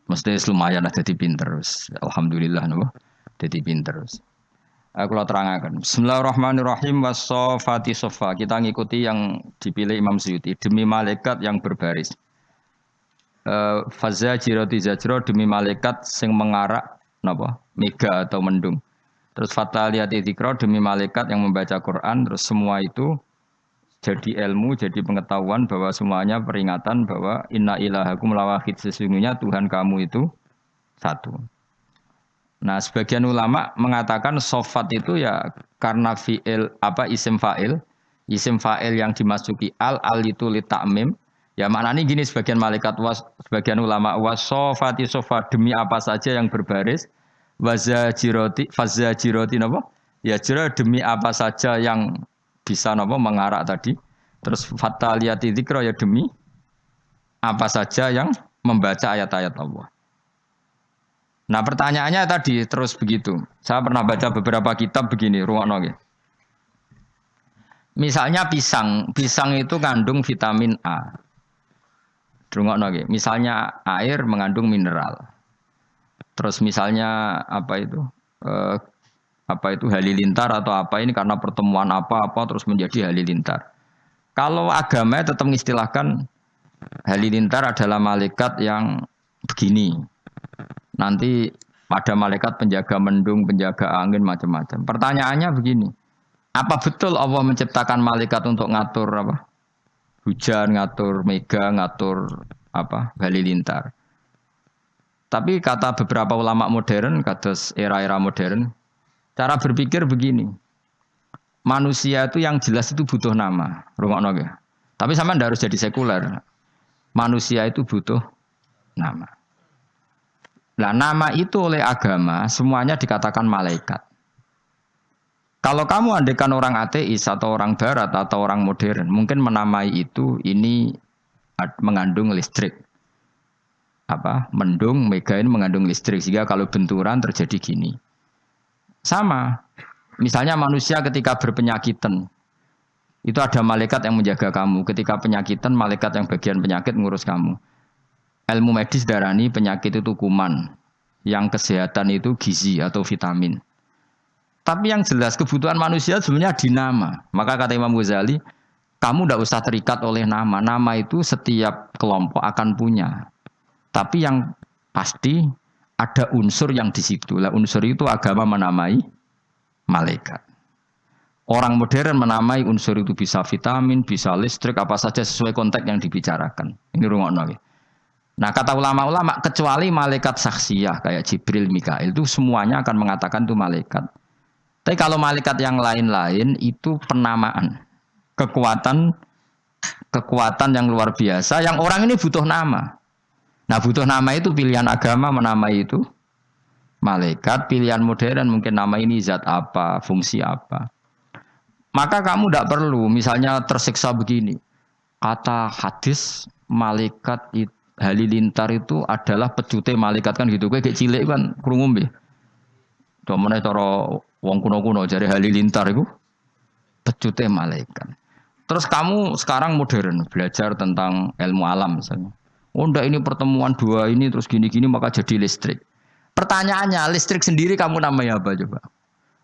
Mesti lumayan lah dadi pinter wis. Alhamdulillah napa? Dadi pinter wis. Aku lah terangkan. Bismillahirrahmanirrahim. Wassofati sofa. Kita ngikuti yang dipilih Imam Suyuti. Demi malaikat yang berbaris. fazajirati zajra demi malaikat sing mengarak napa mega atau mendung. Terus fataliyati dzikra demi malaikat yang membaca Quran, terus semua itu jadi ilmu, jadi pengetahuan bahwa semuanya peringatan bahwa inna ilahakum lawahid, sesungguhnya Tuhan kamu itu satu. Nah, sebagian ulama mengatakan sofat itu ya karena fi'il apa isim fa'il yang dimasuki al itu li ta'mim. Ya maknanya gini sebagian malaikat sebagian ulama wasofati sofa demi apa saja yang berbaris fazajiroti napa? Ya jira demi apa saja yang bisa napa mengarak tadi. Terus fataliyati dzikra ya demi apa saja yang membaca ayat-ayat Allah. Nah, pertanyaannya tadi terus begitu. Saya pernah baca beberapa kitab begini, ruangno nggih. Misalnya pisang itu kandung vitamin A. Rungokno nggih. Misalnya air mengandung mineral. Terus misalnya apa itu halilintar atau apa ini karena pertemuan apa-apa terus menjadi halilintar. Kalau agama tetap mengistilahkan halilintar adalah malaikat yang begini. Nanti ada malaikat penjaga mendung, penjaga angin macam-macam. Pertanyaannya begini. Apa betul Allah menciptakan malaikat untuk ngatur apa? Hujan, ngatur mega, ngatur apa? Halilintar. Tapi kata beberapa ulama modern, kados era-era modern, cara berpikir begini. Manusia itu yang jelas itu butuh nama. Rungokno nggih. Tapi sampean ndak harus jadi sekuler. Manusia itu butuh nama. Nah, nama itu oleh agama semuanya dikatakan malaikat. Kalau kamu andaikan orang ateis atau orang barat atau orang modern, mungkin menamai itu ini mengandung listrik. Mendung, mega ini mengandung listrik sehingga kalau benturan terjadi gini. Sama. Misalnya manusia ketika berpenyakitan itu ada malaikat yang menjaga kamu. Ketika penyakitan, malaikat yang bagian penyakit ngurus kamu. Ilmu medis darani penyakit itu kuman. Yang kesehatan itu gizi atau vitamin. Tapi yang jelas kebutuhan manusia sebenarnya di nama. Maka kata Imam Ghazali, kamu tidak usah terikat oleh nama. Nama itu setiap kelompok akan punya. Tapi yang pasti ada unsur yang di situ. Lah unsur itu agama menamai malaikat. Orang modern menamai unsur itu bisa vitamin, bisa listrik, apa saja sesuai konteks yang dibicarakan. Ini rungokno. Nah, kata ulama-ulama kecuali malaikat saksiyah kayak Jibril, Mikail itu semuanya akan mengatakan itu malaikat. Tapi kalau malaikat yang lain-lain itu penamaan. Kekuatan yang luar biasa yang orang ini butuh nama. Nah, butuh nama itu pilihan agama menamai itu malaikat, pilihan modern mungkin nama ini zat apa, fungsi apa. Maka kamu tidak perlu misalnya tersiksa begini. Kata hadis malaikat itu halilintar itu adalah pecute malaikat kan gitu. Kayak cilik kan krungu nggih. Domene cara wong kuno-kuno jare halilintar itu pecute malaikat. Terus kamu sekarang modern belajar tentang ilmu alam misalnya. Oh enggak ini pertemuan dua ini terus gini-gini maka jadi listrik. Pertanyaannya listrik sendiri kamu namanya apa coba?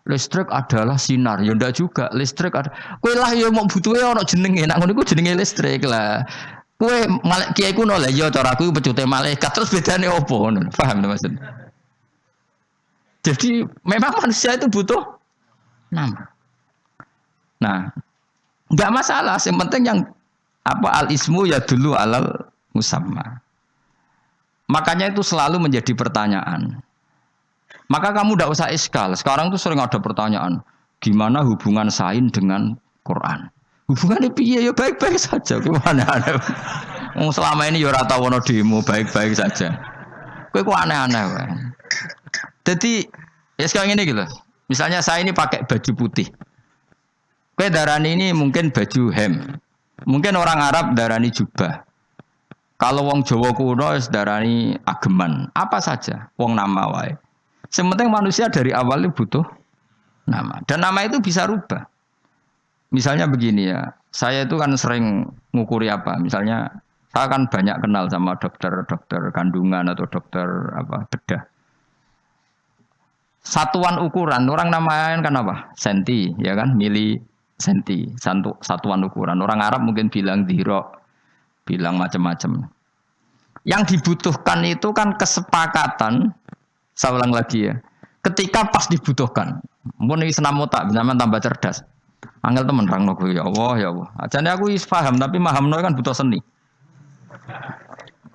Listrik adalah sinar. Ya enggak juga. Listrik ada. Kowe lah ya mau butuhe ana jenenge. Nek ngono iku jenenge listrik lah. Kowe kiai kuno lah ya cara aku pecute malaikat terus bedane opo ngono. Paham maksud? Jadi memang manusia itu butuh nama. Nah, enggak masalah. Yang penting yang al-ismu ya dulu alal musamma. Makanya itu selalu menjadi pertanyaan. Maka kamu tidak usah iskal. Sekarang tuh sering ada pertanyaan, gimana hubungan sain dengan Quran? Hubungannya piye ya baik-baik saja. Gimana ada? Selama ini ya ora tau ono demo baik-baik saja. Kowe kok aneh-aneh wae. Jadi ya sekarang ini gitu. Misalnya saya ini pakai baju putih. Kowe darani ini mungkin baju hem. Mungkin orang Arab darani jubah. Kalau wong Jawa kuno darani ageman, apa saja, wong nama wae. Sementing manusia dari awal itu butuh nama. Dan nama itu bisa rubah. Misalnya begini ya, saya itu kan sering ngukuri apa. Misalnya saya kan banyak kenal sama dokter kandungan atau dokter bedah. Satuan ukuran, orang namain kan apa? Senti, ya kan? Mili senti, satuan ukuran. Orang Arab mungkin bilang diro, bilang macam-macam. Yang dibutuhkan itu kan kesepakatan. Saya ulang lagi ya. Ketika pas dibutuhkan. Mun iki senam otak, zaman tambah cerdas. Angel temen rangno kowe ya Allah ya Allah. Ajane aku wis paham tapi mahamno kan butuh seni.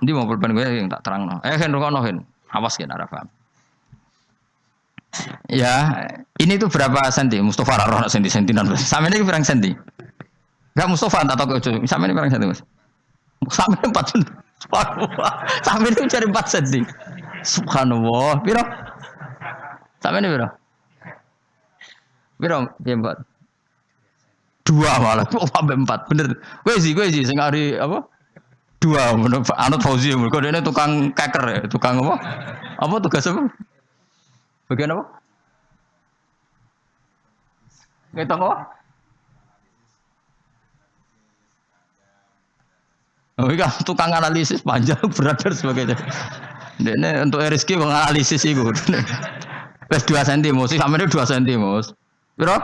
Ndi mau pulpen gue yang tak terangno. Hen rungokno hen. Awas kan ora paham. Ya, ini tuh berapa senti? Mustafa ora senti-sentinan. Sampe ini berapa senti? Enggak Mustafa tak tahu ke sampe ini berapa senti, Mas? Sampe 4 senti. Sampe ini cari 4 senti. Subhanallah. Piro? Sampe ini piro? Piro? Piye, Mbak? 2 malah. Oh, sampai 4. Bener. Kowe sih sing hari apa? 2 menurut Anut Fauzi. Mergo dene tukang keker ya, tukang apa? Apa tugas apa? Bagian apa? Ngitung apa? Oh iya, tukang analisis panjang berat dan sebagainya. Ini untuk RSK menganalisis itu. Wes 2 cm, sih sama ini 2 cm, Mas. Bro?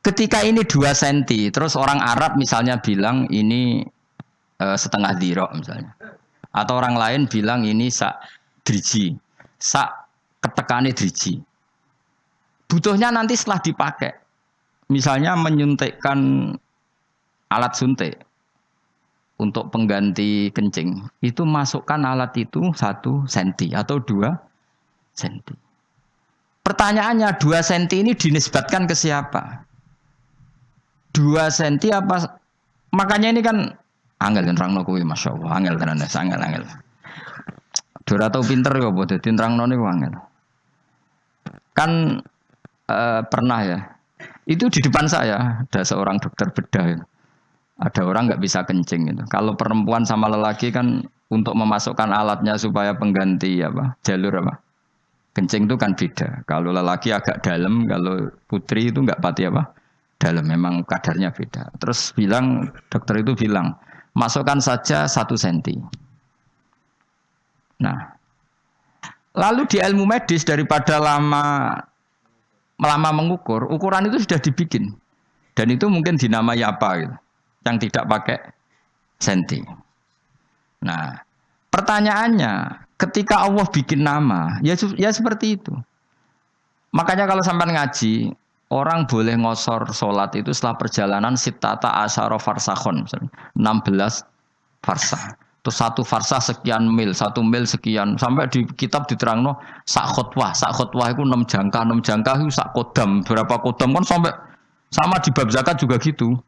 Ketika ini 2 cm, terus orang Arab misalnya bilang ini setengah dirok misalnya. Atau orang lain bilang ini sak driji. Sak ketekane driji. Butuhnya nanti setelah dipakai. Misalnya menyuntikkan alat suntik untuk pengganti kencing. Itu masukkan alat itu 1 cm atau 2 cm. Pertanyaannya 2 cm ini dinisbatkan ke siapa? 2 cm apa? Makanya ini kan angel nerangno kuwi masyaallah, angel tenan angel. Ora tau pinter ya apa dadi nerangno niku angel. Kan pernah ya. Itu di depan saya ada seorang dokter bedah. Ya. Ada orang nggak bisa kencing gitu. Kalau perempuan sama lelaki kan untuk memasukkan alatnya supaya pengganti apa jalur apa kencing itu kan beda. Kalau lelaki agak dalam, kalau putri itu nggak pati apa dalam. Memang kadarnya beda. Terus dokter itu bilang masukkan saja 1 cm. Nah, lalu di ilmu medis daripada lama mengukur, ukuran itu sudah dibikin dan itu mungkin dinamai apa gitu, yang tidak pakai senti. Nah, pertanyaannya, ketika Allah bikin nama, ya seperti itu. Makanya kalau sampai ngaji, orang boleh ngosor sholat itu setelah perjalanan sitata asyara farsakhon, 16 farsah. Terus 1 farsah sekian mil, 1 mil sekian. Sampai di kitab diterangno sak khotwah itu 6 jangka itu sak kodam. Berapa kodam kan sampai sama di bab zakat juga gitu.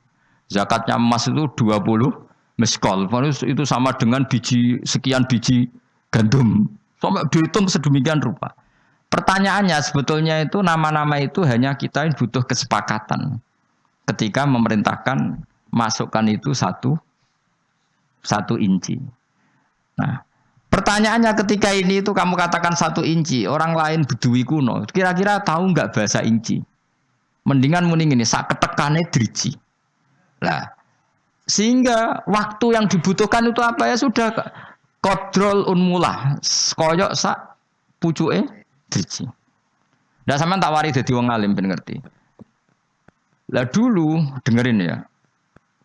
Zakatnya emas itu 20 meskol. Itu sama dengan sekian biji gandum. Sampai dihitung sedemikian rupa. Pertanyaannya sebetulnya itu nama-nama itu hanya kita butuh kesepakatan. Ketika memerintahkan masukkan itu 1 inci. Nah, pertanyaannya ketika ini itu kamu katakan 1 inci, orang lain bedui kuno, kira-kira tahu nggak bahasa inci? Mendingan muning ini sak ketekane driji. Lah, sehingga waktu yang dibutuhkan itu apa ya sudah kodrol unmulah, koyok sak pucuke driji. Nah, sampean tak wari dadi wong alim ben ngerti. Lah dulu dengerin ya.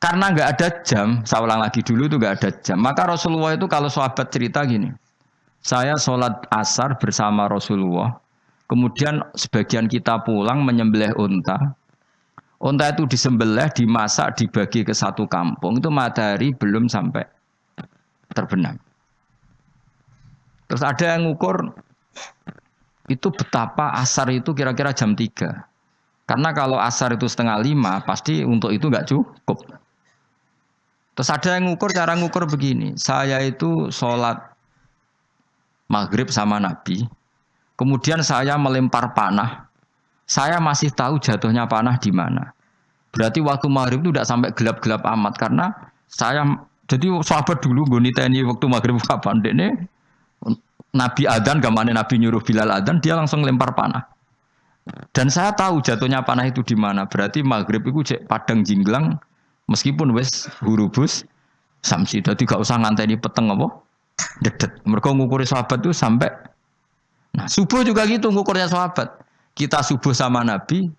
Karena nggak ada jam, saya ulang lagi dulu itu nggak ada jam. Maka Rasulullah itu kalau sahabat cerita gini, saya sholat asar bersama Rasulullah, kemudian sebagian kita pulang menyembelih unta. Unta itu disembelih, dimasak, dibagi ke 1 kampung. Itu matahari belum sampai terbenam. Terus ada yang ngukur itu betapa asar itu kira-kira jam 3. Karena kalau asar itu 4:30, pasti untuk itu nggak cukup. Terus ada yang cara ngukur begini. Saya itu sholat maghrib sama Nabi. Kemudian saya melempar panah. Saya masih tahu jatuhnya panah di mana. Berarti waktu maghrib itu tidak sampai gelap-gelap amat. Karena jadi sahabat dulu, gue niteni waktu maghrib kapan. Ini Nabi adzan, gamane Nabi nyuruh Bilal adzan, dia langsung lempar panah. Dan saya tahu jatuhnya panah itu di mana. Berarti maghrib itu cek padang jinglang. Meskipun wes hurubus samsi, jadi gak usah nganteni peteng apa dedet. Mereka ngukuri sahabat itu sampai. Nah subuh juga gitu ngukurnya sahabat. Kita subuh sama Nabi,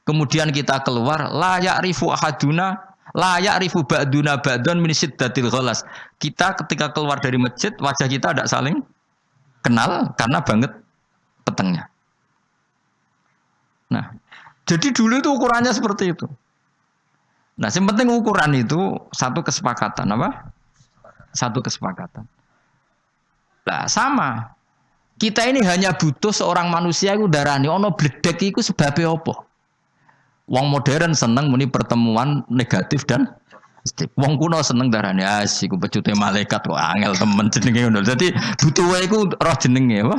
kemudian kita keluar, la ya'rifu ahaduna Layak rifu ba'duna ba'dun min syiddatil ghalas. Kita ketika keluar dari masjid, wajah kita tidak saling kenal karena banget petengnya. Nah, jadi dulu itu ukurannya seperti itu. Nah, yang penting ukuran itu satu kesepakatan apa? Satu kesepakatan. Nah, sama. Kita ini hanya butuh seorang manusia itu darani ono bledek iku sebabnya apa? Wong modern seneng muni pertemuan negatif dan positif. Wong kuno seneng darani asik pecute malaikat kok angel temen jenenge ngono. Dadi butuh wae iku roh jenenge apa?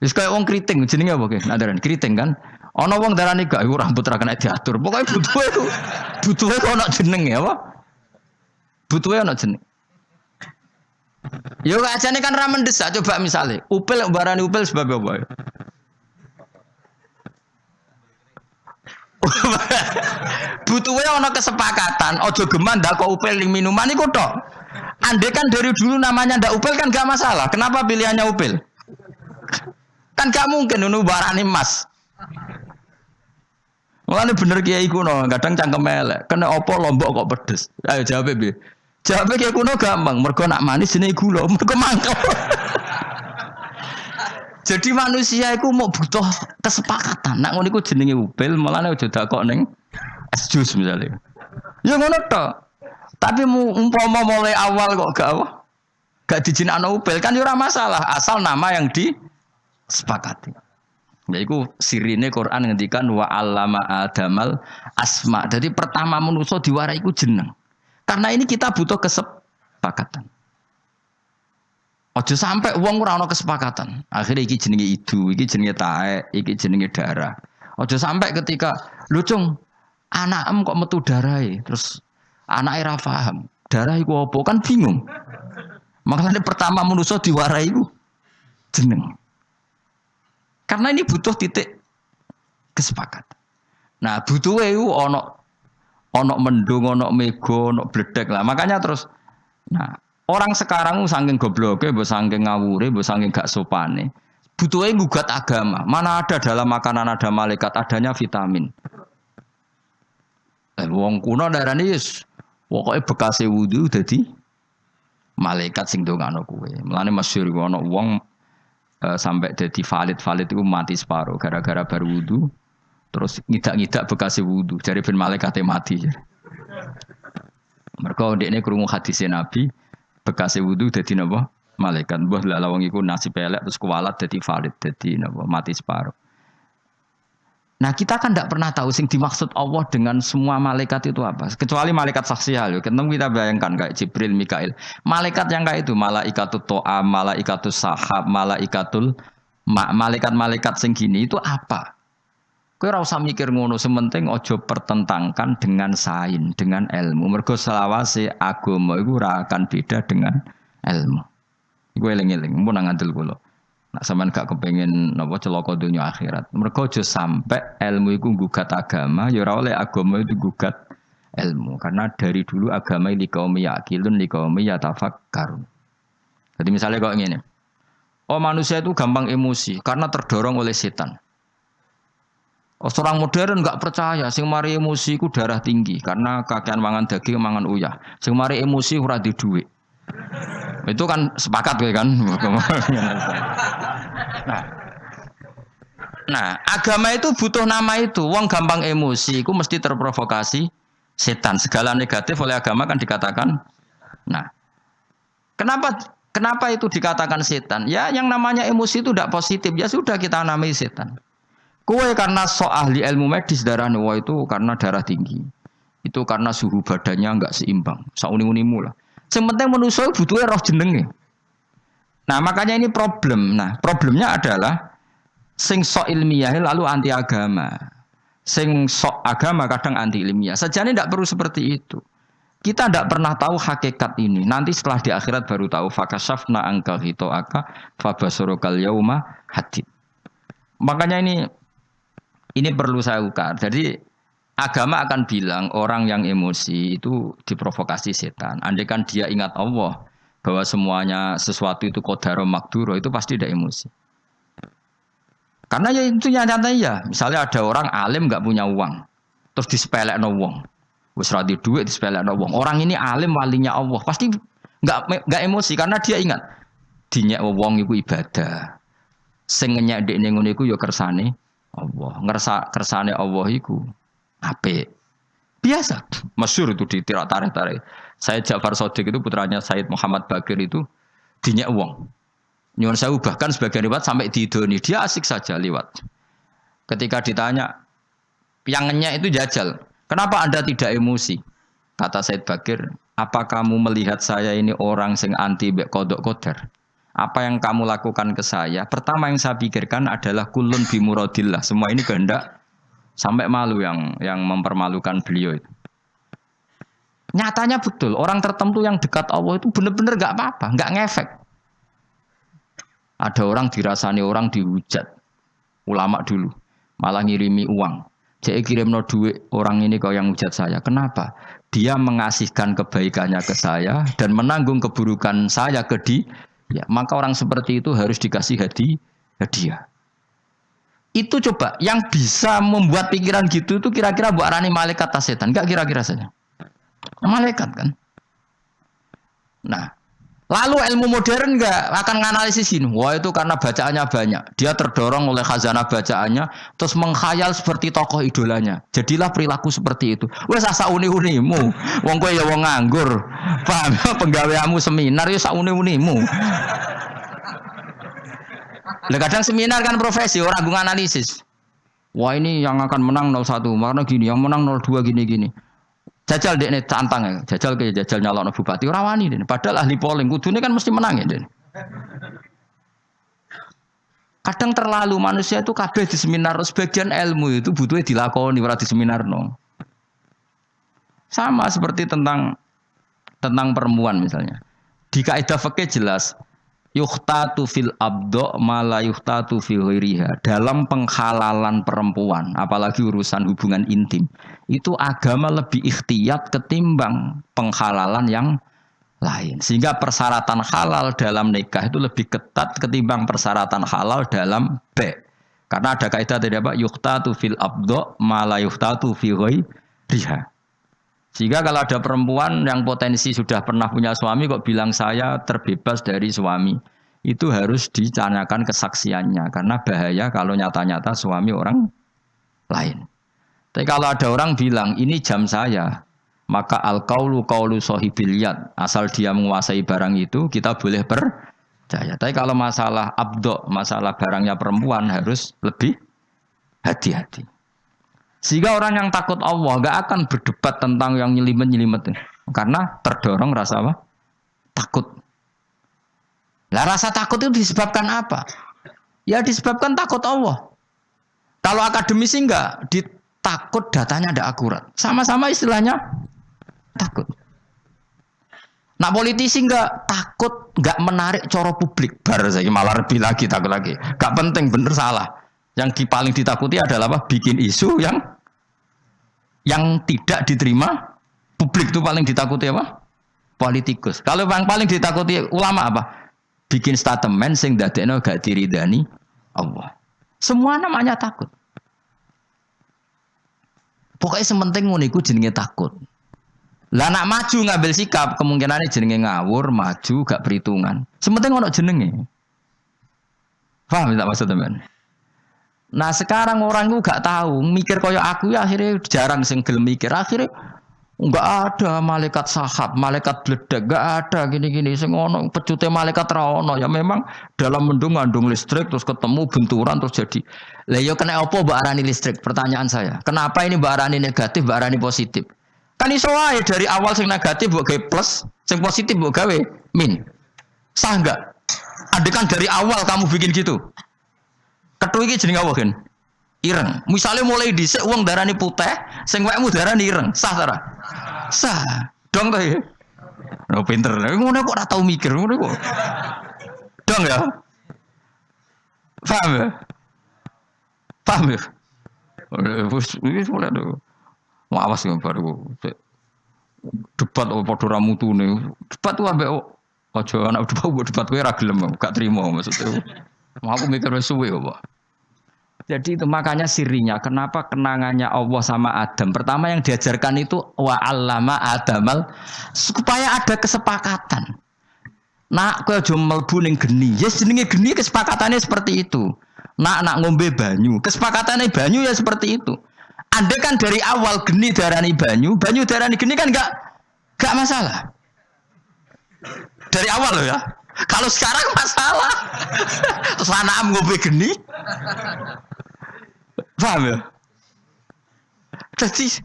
Wis kaya wong kriting jenenge apa ki? Nadaran kriting kan. Ana wong darani gak iku rambut ra kena diatur. Pokoke butuhe kok ana jenenge apa? Butuhe ana jeneng. Yo ajane kan ra mendesak coba misale. Upil barani upil sebab apa ya? Butuhnya ono kesepakatan, ojo geman ndak kok upil ning minuman iku tok. Andai kan dari dulu namanya ndak upil kan gak masalah. Kenapa pilihannya upil? Kan gak mungkin ngono barani emas. Mulane bener kiai kuno, kadang cangkem elek. Kena opo lombok kok pedes. Ayo jawab piye? Jawab kiai kuno gampang, mergo nak manis jenenge gula, mergo mangkel. Jadi manusia itu mau butuh kesepakatan. Nak ngono iku jenenge upil, mulane aja dakok ning es jus misalnya. Ya ngono tok. Tapi umpama mulai awal kok gak dijinakno upil kan ya ora masalah, asal nama yang disepakati. Yaiku sirine Quran ngendikan wa 'allama adamal asma. Jadi pertama manusa diwarai iku jeneng. Karena ini kita butuh kesepakatan. Ojo sampai uang ora ana kesepakatan. Akhirnya iki jenenge idu, iki jenenge taek, iki jenenge darah. Ojo sampai ketika lucung anakem kok metu darahe, terus anake ra paham. Darah iku apa? Kan bingung. Makanya pertama manusa diwarai iku jeneng. Karena ini butuh titik kesepakatan. Nah, butuhe iku ana mendung, ana mega, ana bledek lah. Makanya terus orang sekarang saking gobloke, mbok saking ngawure, mbok saking gak sopane, butuhnya gugat agama. Mana ada dalam makanan ada malaikat, adanya vitamin. Wong kuno darani wis pokoke bekase wudu dadi malaikat sing ndongakno kowe. Mulane masyhur ana wong sampai dadi valid itu mati separuh gara-gara baru wudu terus ngidak-ngidak bekase wudu. Jare ben malaikate mati. Mergo ndekne krungu hadise Nabi bekas wudu dadi napa malaikat mbah lha wong iku nasib elek terus kuwalat dadi valid dadi napa mati separuh. Nah, kita kan tidak pernah tahu sing dimaksud Allah dengan semua malaikat itu apa. Kecuali malaikat saksial yo. Kita bayangkan kayak Jibril, Mikail. Malaikat yang kayak itu, malaikatul to'a, malaikatul sahab, malaikat-malaikat sing gini itu apa? Kowe ora usah mikir ngono, sementing ojo pertentangkan dengan sains, dengan ilmu. Mergo selawase agama iku ora akan beda dengan ilmu. Iku eling-eling, mun ngandel kula. Nek sampean gak kepengin napa celaka dunya akhirat. Mergo aja sampai ilmu iku nggugat agama, ya ora oleh agama itu gugat ilmu. Karena dari dulu agama li kaum yaqilun li kaum yatafakkarun. Jadi misalnya kok ngene. Oh, manusia itu gampang emosi karena terdorong oleh setan. Orang modern enggak percaya, sing mari emosi ku darah tinggi karena kakean mangan daging, mangan uyah. Sing mari emosi ora di dhuwit. Itu kan sepakat kan? Nah, agama itu butuh nama itu. Wong gampang emosi, itu mesti terprovokasi setan. Segala negatif oleh agama kan dikatakan. Nah, kenapa itu dikatakan setan? Ya, yang namanya emosi itu tidak positif. Ya sudah kita namai setan. Kue karena ahli ilmu medis darahnya, wah itu karena darah tinggi. Itu karena suhu badannya enggak seimbang. Sauni-unimu lah. Yang penting manusia butuhnya roh jenenge. Nah, makanya ini problem. Nah, problemnya adalah sing sok ilmiah lalu anti agama. Sing sok agama kadang anti ilmiah. Sejane tidak perlu seperti itu. Kita tidak pernah tahu hakikat ini. Nanti setelah di akhirat baru tahu. Fakashafna angka hitoaka fabasurukal yauma hadid. Makanya ini perlu saya ukar. Jadi agama akan bilang orang yang emosi itu diprovokasi setan. Andai kan dia ingat Allah bahwa semuanya sesuatu itu qadaro makduro, itu pasti tidak emosi. Karena ya itu nyatanya ya. Misalnya ada orang alim nggak punya uang, terus disepelekno wong. Wis ra di dhuwit disepelekno wong. Orang ini alim walinya Allah. Pasti enggak emosi karena dia ingat dinyek wong iku ibadah. Sing ngenyek ndekne ngono iku ya kersane Allah. Kersane Allah iku apik. Biasa. Masyhur itu di tarikh-tarikh. Said Ja'far Shadiq itu putranya Said Muhammad Baqir itu dinyek wong. Nyuwun sewu bahkan sebagian riwayat sampai diidoni. Dia asik saja liwat. Ketika ditanya yang ngenyek itu jajal. Kenapa Anda tidak emosi? Kata Said Baqir, apa kamu melihat saya ini orang sing anti mbek kodok qadar? Apa yang kamu lakukan ke saya? Pertama yang saya pikirkan adalah kulun bimuradillah. Semua ini kehendak. Sampai malu yang mempermalukan beliau itu. Nyatanya betul, orang tertentu yang dekat Allah itu benar-benar enggak apa-apa, enggak ngefek. Ada orang dirasani orang dihujat. Ulama dulu malah ngirimi uang. Jadi kirimno duit orang ini kau yang hujat saya. Kenapa? Dia mengasihkan kebaikannya ke saya dan menanggung keburukan saya ke dia. Ya, maka orang seperti itu harus dikasih hadiah. Itu coba yang bisa membuat pikiran gitu itu kira-kira buat arani malaikat atau setan? Enggak kira-kira saja. Malaikat kan. Nah, lalu ilmu modern enggak akan menganalisis ini. Wah itu karena bacaannya banyak. Dia terdorong oleh khazanah bacaannya terus mengkhayal seperti tokoh idolanya. Jadilah perilaku seperti itu. Wes asa uni-unimu. Wong kowe ya wong nganggur. Paham? Penggaweamu seminar ya sak uni-unimu. Lah kadang seminar kan profesi, orang gue analisis. Wah ini yang akan menang 01, karena gini, yang menang 02 gini-gini. Jajal dek ini tantang ya, jajal nyalon bupati, orang wani deh. Padahal ahli polling, kudunya kan mesti menang ya deh. Kadang terlalu manusia itu kabeh di seminar, sebagian ilmu itu butuhnya dilakoni, ora di seminar no. Sama seperti tentang perempuan misalnya. Di kaidah fikih jelas. Yuhtatu fil abdo mala yuhtatu fil ghairiha. Dalam penghalalan perempuan, apalagi urusan hubungan intim, itu agama lebih ikhtiyat ketimbang penghalalan yang lain. Sehingga persyaratan halal dalam nikah itu lebih ketat ketimbang persyaratan halal dalam bait. Karena ada kaidah tadi apa? Yuhtatu fil abdo mala yuhtatu fil ghairiha. Sehingga kalau ada perempuan yang potensi sudah pernah punya suami kok bilang saya terbebas dari suami, itu harus ditanyakan kesaksiannya karena bahaya kalau nyata-nyata suami orang lain. Tapi kalau ada orang bilang ini jam saya, maka al-qaulu qaulu sahibil yad, asal dia menguasai barang itu kita boleh percaya. Tapi kalau masalah abdo, masalah barangnya perempuan harus lebih hati-hati. Sehingga orang yang takut Allah gak akan berdebat tentang yang nyelimet-nyelimet. Karena terdorong rasa apa? Takut. Lah rasa takut itu disebabkan apa? Ya disebabkan takut Allah. Kalau akademisi enggak, ditakut datanya ada akurat. Sama-sama istilahnya takut. Nah politisi enggak takut, enggak menarik coro publik. Bar saya malah lebih lagi takut lagi. Gak penting bener salah. Yang paling ditakuti adalah apa? Bikin isu yang tidak diterima publik itu paling ditakuti apa? Politikus. Kalau yang paling ditakuti ulama apa? Bikin statement sing dadekno gak diridani Allah. Semua namanya takut. Pokoknya sementing ngono iku jenenge takut. Lah nak maju ngambil sikap kemungkinannya jenenge ngawur, maju gak perhitungan. Sementing ono jenenge. Paham tak maksud teman? Nah sekarang orang itu gak tahu mikir koyo aku ya akhirnya jarang sing gelem mikir akhirnya enggak ada malaikat sahab, malaikat bledek enggak ada gini-gini sing ono pecute malaikat ra ono ya memang dalam mendung ngandung listrik terus ketemu benturan terus jadi. Lah ya kena apa mbok arani listrik? Pertanyaan saya. Kenapa ini mbok arani negatif, mbok arani positif? Kan iso wae dari awal sing negatif mbok gawe plus, sing positif mbok gawe min. Sah enggak? Andekan dari awal kamu bikin gitu. Kethu iki jenenge apa kan? Ireng. Misalnya mulai dhisik wong darani putih, sing wekmu darani ireng. Sah ta ora? Sah. Dong to ya. Oh pinter. Ngono kok ora tau mikir ngono kok. Dong ya. Paham ya? Paham ya? Wis mulai do. Awas ya baru. Debat padha ra mutune. Debat ku ambek aja anak debat kowe ra gelem, gak trimo maksudnya. Mau aku mikir wis suwe kok. Jadi itu makanya sirinya kenapa kenangannya Allah sama Adam. Pertama yang diajarkan itu wa 'allama Adamal supaya ada kesepakatan. Nak kowe aja mlebu ning geni. Yes jenenge geni kesepakatannya seperti itu. Nak ngombe banyu, kesepakatannya banyu ya seperti itu. Anda kan dari awal geni darani banyu, banyu darani geni kan enggak masalah. Dari awal loh ya. Kalau sekarang masalah. Terus anak ngombe geni. Paham ya? Jadi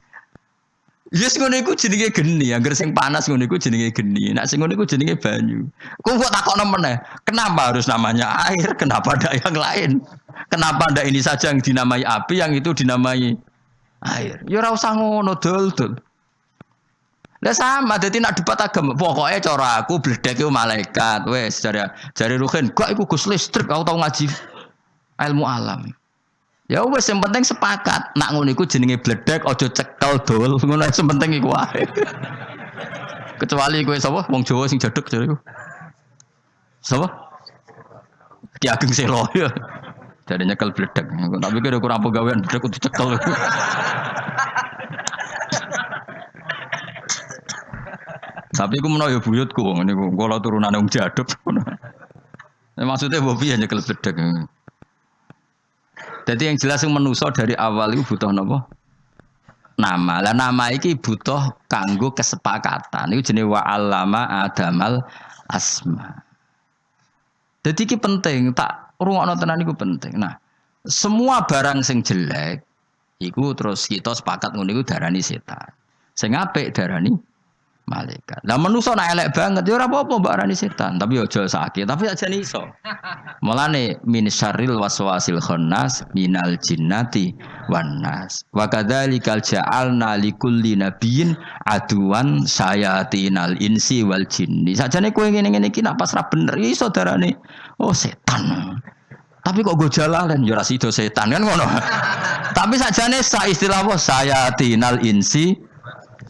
yes ngono iku jenenge geni, angger sing panas ngono iku jenenge geni. Nek sing ngono iku jenenge banyu. Kok takokno meneh, kenapa harus namanya air? Kenapa ada yang lain? Kenapa ada ini saja yang dinamai api, yang itu dinamai air? Ya ora usah ngono dul-dul. Lah sama dadi nak debat agama, pokoke cara aku bledek iku malaikat. Wes jare Ruhin, kok iku Gus listrik aku tau ngaji ilmu alam. Ya wes yang penting sepakat. Nak ngono iku jenenge bledek aja cekel dul. Ngono sing penting iku wae. Kecuali kowe sapa wong Jawa sing jedeg jare iku. Sapa? Ki Ageng Selo ya. Jadi nyekel bledek. Tapi kira kurang pegawaian bledek kudu cekel. Tapi aku menawa ya buyutku wong niku. Kula turunane wong jaduk. Maksudnya bobi ya nyekel bledek. Jadi yang jelas yang menuso dari awal itu butuh apa? Nama. Lah nama iki butuh kanggo kesepakatan. Itu jenis wa 'allama Adamal asma. Jadi iki penting, tak rungokno tenan iku penting. Nah, semua barang sing jelek iku terus kita sepakat ngono iku darani setan. Sing apik darani malaikat. Lah manusa nek elek banget ya ora apa-apa mbak arani setan, tapi aja sakit, tapi aja iso. Mulane min syarril waswasil khannas minal jinnati wan nas. Wa kadzalikal ja'alna likulli nabiyyin aduwan sayatinal insi wal jinni. Sajane kowe ngene-ngene iki nak pas ra bener iso darane oh setan. Tapi kok go jalalan ya ora sida setan kan ngono. Tapi sajane sa istilah apa sayatinal insi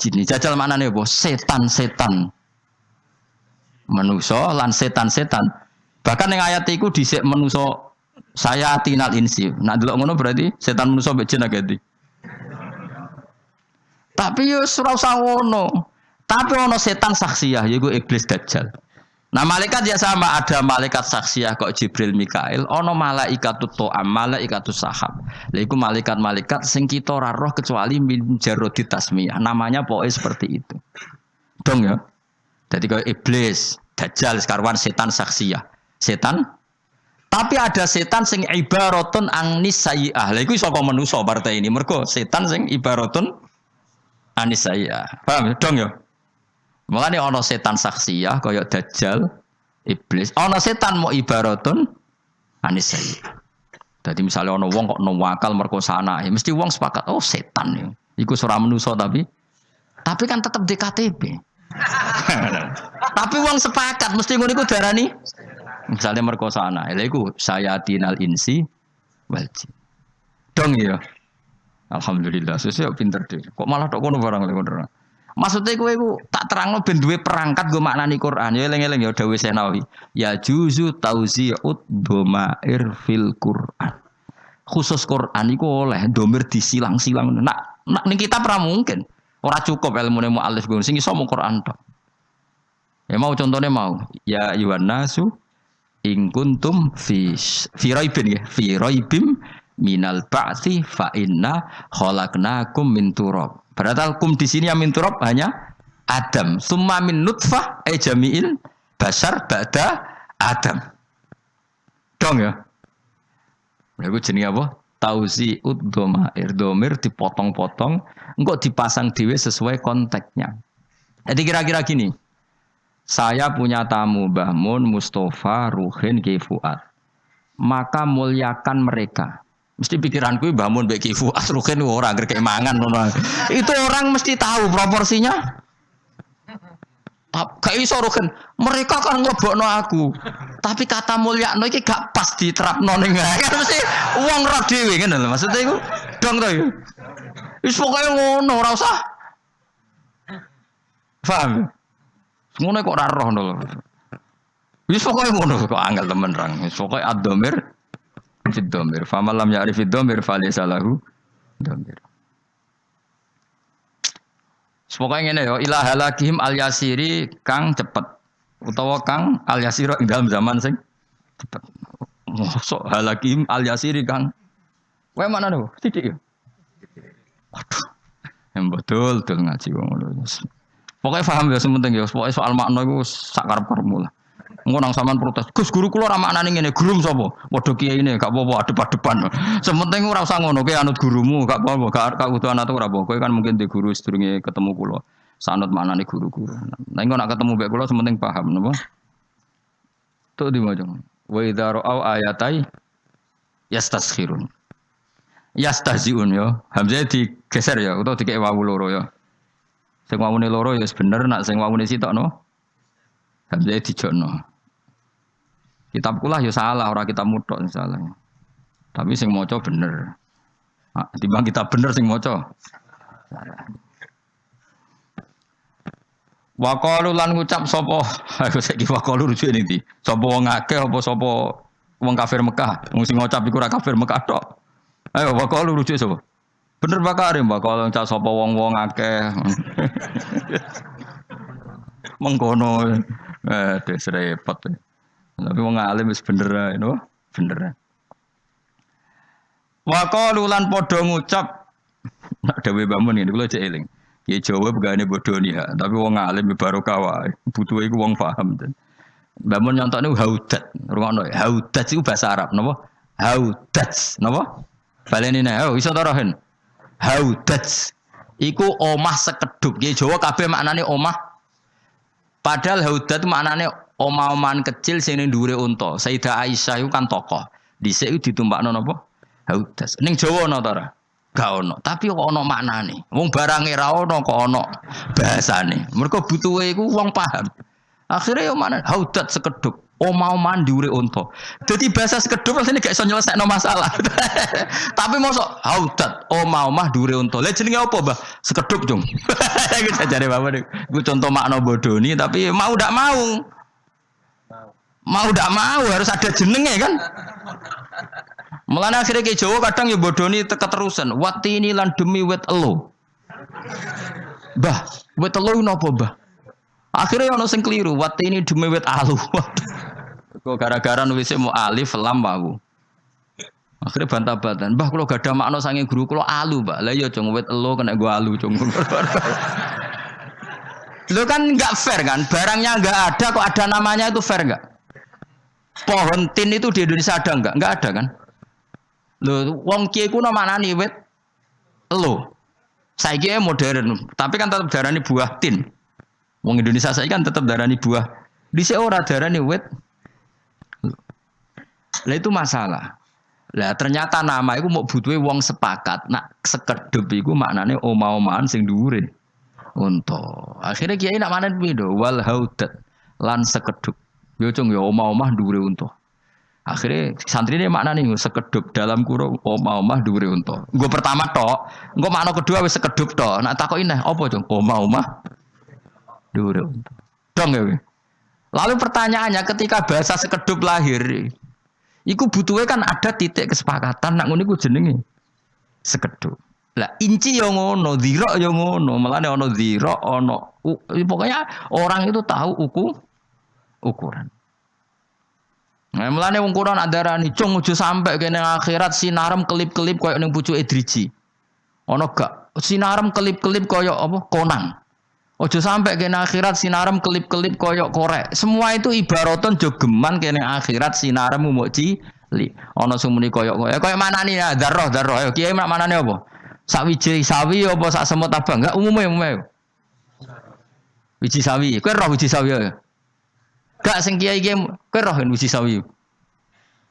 jini jajal maknane apa? Setan-setan. Manusa lan setan-setan. Bahkan yang ayat iku dhisik manusa saya tinal insi. Nah delok ngono berarti setan manusa mbek jin agati. Tapi yo ora usah ngono. Tapi ono setan saksiyah yaiku iblis dajjal. Nah malaikat ya sama, ada malaikat saksiyah kok Jibril Mikail, ono malaikatut to'am, malaikatus sahab. Lha iku malaikat-malaikat sing kita ora roh kecuali min jarodi tasmiyah. Namanya pokoknya seperti itu. Dong ya. Jadi kayak iblis, dajjal sekarwan setan saksiyah. Setan. Tapi ada setan sing ibaratun angnis sayyi'ah. Lha iku iso kok manusa partai ini. Mergo setan sing ibaratun anis sayyi'ah. Paham dong ya? Makanya ono setan saksiyah kaya dajjal, iblis. Ono setan mau ibaratun anis sayyi'ah. Jadi misalnya ono wong kok nawakal merkosa anake, mesti wong sepakat oh setan ya. Iku ora manusa tapi kan tetap DKTP. Tapi wong sepakat mesti ngono iku darani misalnya merkosa anake. Lha iku sayatinal insi wal jin. Dong ya. Alhamdulillah, sesuk pinter dhewe. Kok malah tok kono barang lek ngono. Maksudnya kowe iku tak terangno ben duwe perangkat nggo maknani Quran. Ya eling-eling ya dawuh Senawi. Ya juzu tauzi'ud dhamair fil Quran. Khusus Quran iku oleh domir disilang-silang. Nak ning kitab ora mungkin. Ora cukup ilmune muallif gue sing iso mung Quran tok. Ya mau contohnya mau. Ya ayuhan nasu in kuntum fi raibin ya. Fi raibim minal ba'tsi fa inna khalaqnakum min turab. Berarti kum di sini yang min turab hanya Adam. Summa min nutfah jami'il basar ba'da Adam. Dong ya. Iku jenenge apa? Tauzi'ud dhamair. Dhamir dipotong-potong, engko dipasang dhewe sesuai konteksnya. Jadi kira-kira gini. Saya punya tamu Mbah Mun, Mustafa, Ruhin, Ki Fuad. Maka muliakan mereka. Mesti pikiranku Mbah Mun mbek Ki Fuad Ruhin ora anggere kek mangan ngono. Itu orang mesti tahu proporsinya. Gak iso Ruhin. Mereka kan nglebokno aku. Tapi kata mulyakno iki gak pas diterapno ning kan mesti wong roh dhewe ngene lho. Maksudnya iku dong to iku. Wis pokoke ngono ora usah. Paham? Ngono kok ora roh lho. Wis pokoke ngono kok angel temen rang. Wis pokoke ad-dhamir fid dhamir. Faman lam ya'rif fid dhamir falaysa lahu dhamir. Pokoknya ngene ya, ila halakihim al yasiri kang cepet utawa kang al yasira ing dalam zaman sing cepet. Mosok halakihim al yasiri kang kowe mana lho? Sithik ya. Waduh. Yang betul ngaji wong ngono. Pokoknya paham ya sementing ya, pokoknya soal makna iku sak karep-karepmu lah. Engko nang sampean protes, Gus guru kula ora maknane ngene, guru sapa? Padha kiai ini gak apa-apa adep-adepan. Sementing ora usah ngono, kowe anut gurumu, gak apa-apa, gak kudu anut ora apa. Kowe kan mungkin di guru sedurunge ketemu kula. Sanut maknane guru-guru. Nah engko nak ketemu mbek kula sementing paham napa? Tuh diwaca. Wa idza ra'au ayatai yastaskhirun. Yastahziun ya. Hamzah digeser ya utawa dikek wawu loro ya. Sing wawune loro ya bener, nak sing wawune sitok no. Hamzah dijokno. Kitab kula ya salah, ora kitab mutok salah. Tapi sing maca bener. Nah, timbang kitab bener sing maca. Wa qalu lan ngucap sapa? Aku saiki wa qalu rujuk ning ndi? Sapa wong akeh apa sapa wong kafir Mekah? Wong sing ngucap iku ora kafir Mekah tok. Ayo wa qalu rujuk sapa? Bener bakare mbak kalau ngucap sapa wong-wong akeh. Mengkono des repot. Tapi wong alim wis bener ae no, bener. Wa qalu lan padha ngucap nek dhewe bangun ngene kula cek eling. Ki Jawa begane bodho nih, tapi wong alim barokah wae. Butuhe iku wong paham. Bangun nyontokne haudat. Rungokno haudat iku bahasa Arab napa? Haudat napa? Baleni nek iso ta rohen. Haudat iku omah sekedhup. Ki Jawa kabeh maknane omah. Padahal haudat maknane omah-omahan kecil sing ning dhuwure unta. Sayyidah Aisyah iku kan tokoh. Dhisik iku ditumpakno napa? Haudas. Ning Jawa ana ta ora? Gak ono. Tapi kok ono maknane. Wong barange ra ono kok ono bahasane. Mergo butuhe iku wong paham. Akhire yo maknane haudat sekedhup. Omah-omahan dhuwure unta. Dadi bahasa sekedhup asline gak iso nyelesekno masalah. Tapi mosok haudat omah-omah dhuwure unta. Lah jenenge apa, Mbah? Sekedhup, Cung. Iku jajare Bapak. Iku contoh makna bodoni tapi mau ndak mau. Mau ndak mau harus ada jenenge kan. Mulane akhirnya ke Jawa kadang ya bodoni keterusan. Wati ini lan demi wet elo. Bah, wet elo napa, Bah? Akhirnya ono sing keliru. Wati ini demi wet alu. Kok gara-gara nulis mau alif lam wawu. Akhirnya bantah-bantahan. Bah kula gadah makna sange guru kula alu, Mbak. Lah ya cung wet elo kena gua alu cung. Lo kan enggak fair kan? Barangnya enggak ada kok ada namanya itu fair enggak? Pohon tin itu di Indonesia ada enggak? Enggak ada kan? Lho, wong kiai ku maknane wit elo. Saiki modern, tapi kan tetap darani buah tin. Wong Indonesia saiki kan tetap darani buah. Dhisik ora darani wit. Lah itu masalah. Lah ternyata nama iku mau butuhe wong sepakat. Nak sekedhup iku maknane omah-omahan sing dhuwure. Unta. Akhirnya kiai nak manen pindho wal haudat lan sekedhup. Yo cung yo omah-omah dhuwure unta. Akhirnya santri ini maknane sekedhup dalam kurung omah-omah dhuwure unta. Nggo pertama tok, engko makna kedua wis sekedhup tok. Nak takoki neh apa cung omah-omah dhuwure unta. Dong ya. Lalu pertanyaannya ketika bahasa sekedhup lahir, iku butuhe kan ada titik kesepakatan nak ngono iku jenenge sekedhup. Lah inci yo ngono, dhira yo ngono, melane ana dhira, ana pokoknya orang itu tahu ukuran. Nah, melane wong Quran andarani cung ojo sampe kene akhirat sinarem kelip-kelip koyo ning pucuke driji. Ana gak sinarem kelip-kelip koyo apa? Konang. Ojo sampe kene akhirat sinarem kelip-kelip koyo korek. Semua itu ibaraton jogeman kene akhirat sinarem muk cilik. Ana sing muni koyo manane ya darah. Ayo kiai manane apa? Sak wiji sawi apa sak semut abang? Enggak umume. Wiji sawi. Kowe roh wiji sawi ya? Gak sing kiai-kiai kowe roh wiji sawi.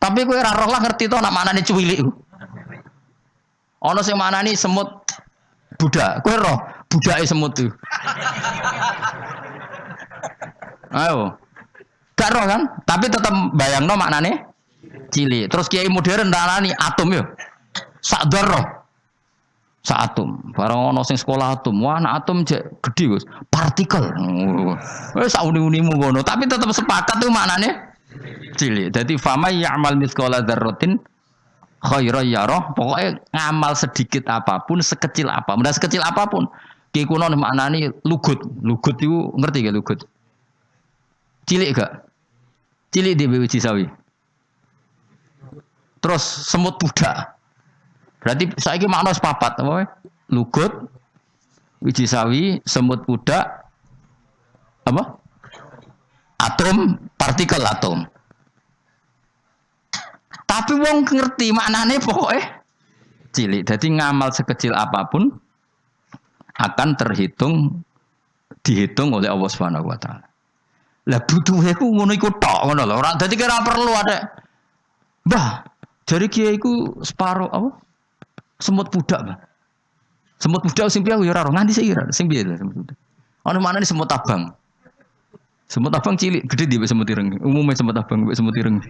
Tapi kowe ora roh lah ngerti to nak manane cuwilik iku. Ana sing manani semut budak. Kowe roh budake semut iku. Ayo. Gak roh kan? Tapi tetep bayangno maknane cilik. Terus kiai modern ndarani atom yo. Sak darah. Sak atom. Barang ana sing sekolah atom. Wah, anak atom jek gedhe, Gus. Partikel. Wis sak uni-unimu ngono, tapi tetep sepakat tuh maknane cilik. Dadi fama ya'mal mithqala dzarratin khairan yarah, pokoknya ngamal sedikit apapun, sekecil apa, benda sekecil apapun. Ki kuno maknane lugut. Lugut itu ngerti gak lugut? Cilik gak? Cilik di biji sawi. Terus semut budak. Berarti saiki makna sepapat apa? Lugut, wiji sawi, semut budak, apa? Atom, partikel atom. Tapi wong ngerti maknane pokoknya cilik. Jadi ngamal sekecil apapun akan dihitung oleh Allah Subhanahu wa taala. Lah butuhe ku ngono iku tok ngono lho. Ora dadi kira perlu ada. Mbah, jare kiai iku separo apa? Semut budak, Mbah. Semut budak sing piye ya ora nganti sik ora. Sing piye semut budak. Ono maknane semut abang. Semut abang cilik, gede di semut ireng. Umumnya semut abang mbek semut ireng.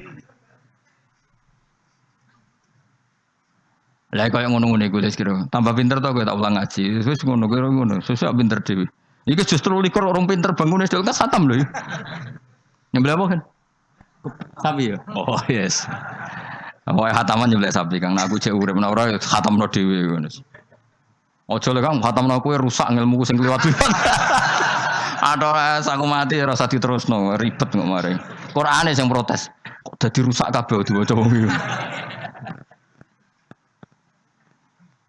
Lah kaya ngono-ngono iku wis kira. Tambah pinter to kowe tak ulang ngaji. Wis ngono kira ngono. Sesuk pinter dhewe. Iki justru likur orang pinter bangun wis kan khatam lho. Nyembelih apa kan? Sapi ya. Oh yes. Pokoke khataman nyembelih sapi Kang. Nah, aku cek urip nek ora khatamno dhewe ngono. Ojo lek Kang khatamno kowe rusak ilmuku sing kliwat-kliwat. Ada aku mati rasa diterusno ribet kok mare. Qur'ane sing protes. Kok dadi rusak kabeh diwaca wong iki.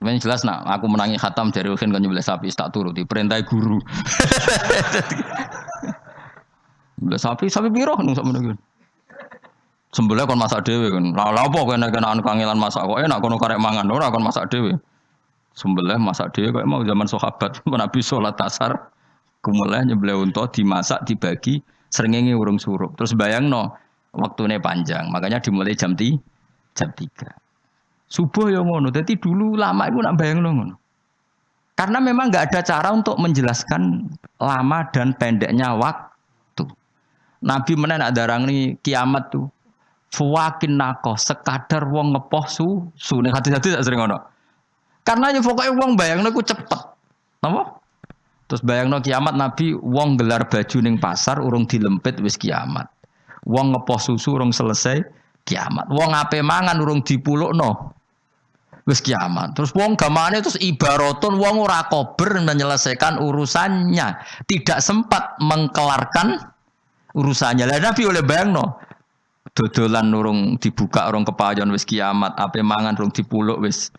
Men jelas nak aku menangi khatam dari Uhin kan nyembelih sapi tak turuti perintah guru. Nyembelih sapi piro nang sakmene iki. Sembelih kon masak dhewe kan. Lah apa kowe nek ana kangelan masak kok enak kono karek mangan ora kon masak dhewe. Sembelih masak dhewe kok mau zaman sahabat Nabi salat asar kumuleh nyembelih unta dimasak dibagi srengenge urung surup. Terus bayangno waktune panjang. Makanya dimulai jam 3. Subuh ya ngono. Jadi dulu lama itu nak bayangno ngono. Karena memang nggak ada cara untuk menjelaskan lama dan pendeknya waktu. Nabi mana nak darani kiamat tuh. Fuwakin nakoh sekadar wong ngepoh su ning hati-hati tak sering ngono. Karena ya pokoknya wong bayangno ku cepet. Napa? Terus bayangno kiamat Nabi wong gelar baju ning pasar urung dilempit wis kiamat. Wong ngepoh susu urung selesai kiamat. Wong ape mangan urung dipulukno wis kiamat. Terus wong gamane terus ibaratun wong ora kober menyelesaikan urusannya, tidak sempat mengkelarkan urusannya. Lah Nabi oleh bayangno dodolan urung dibuka urung kepayon wis kiamat, ape mangan urung dipuluk wis.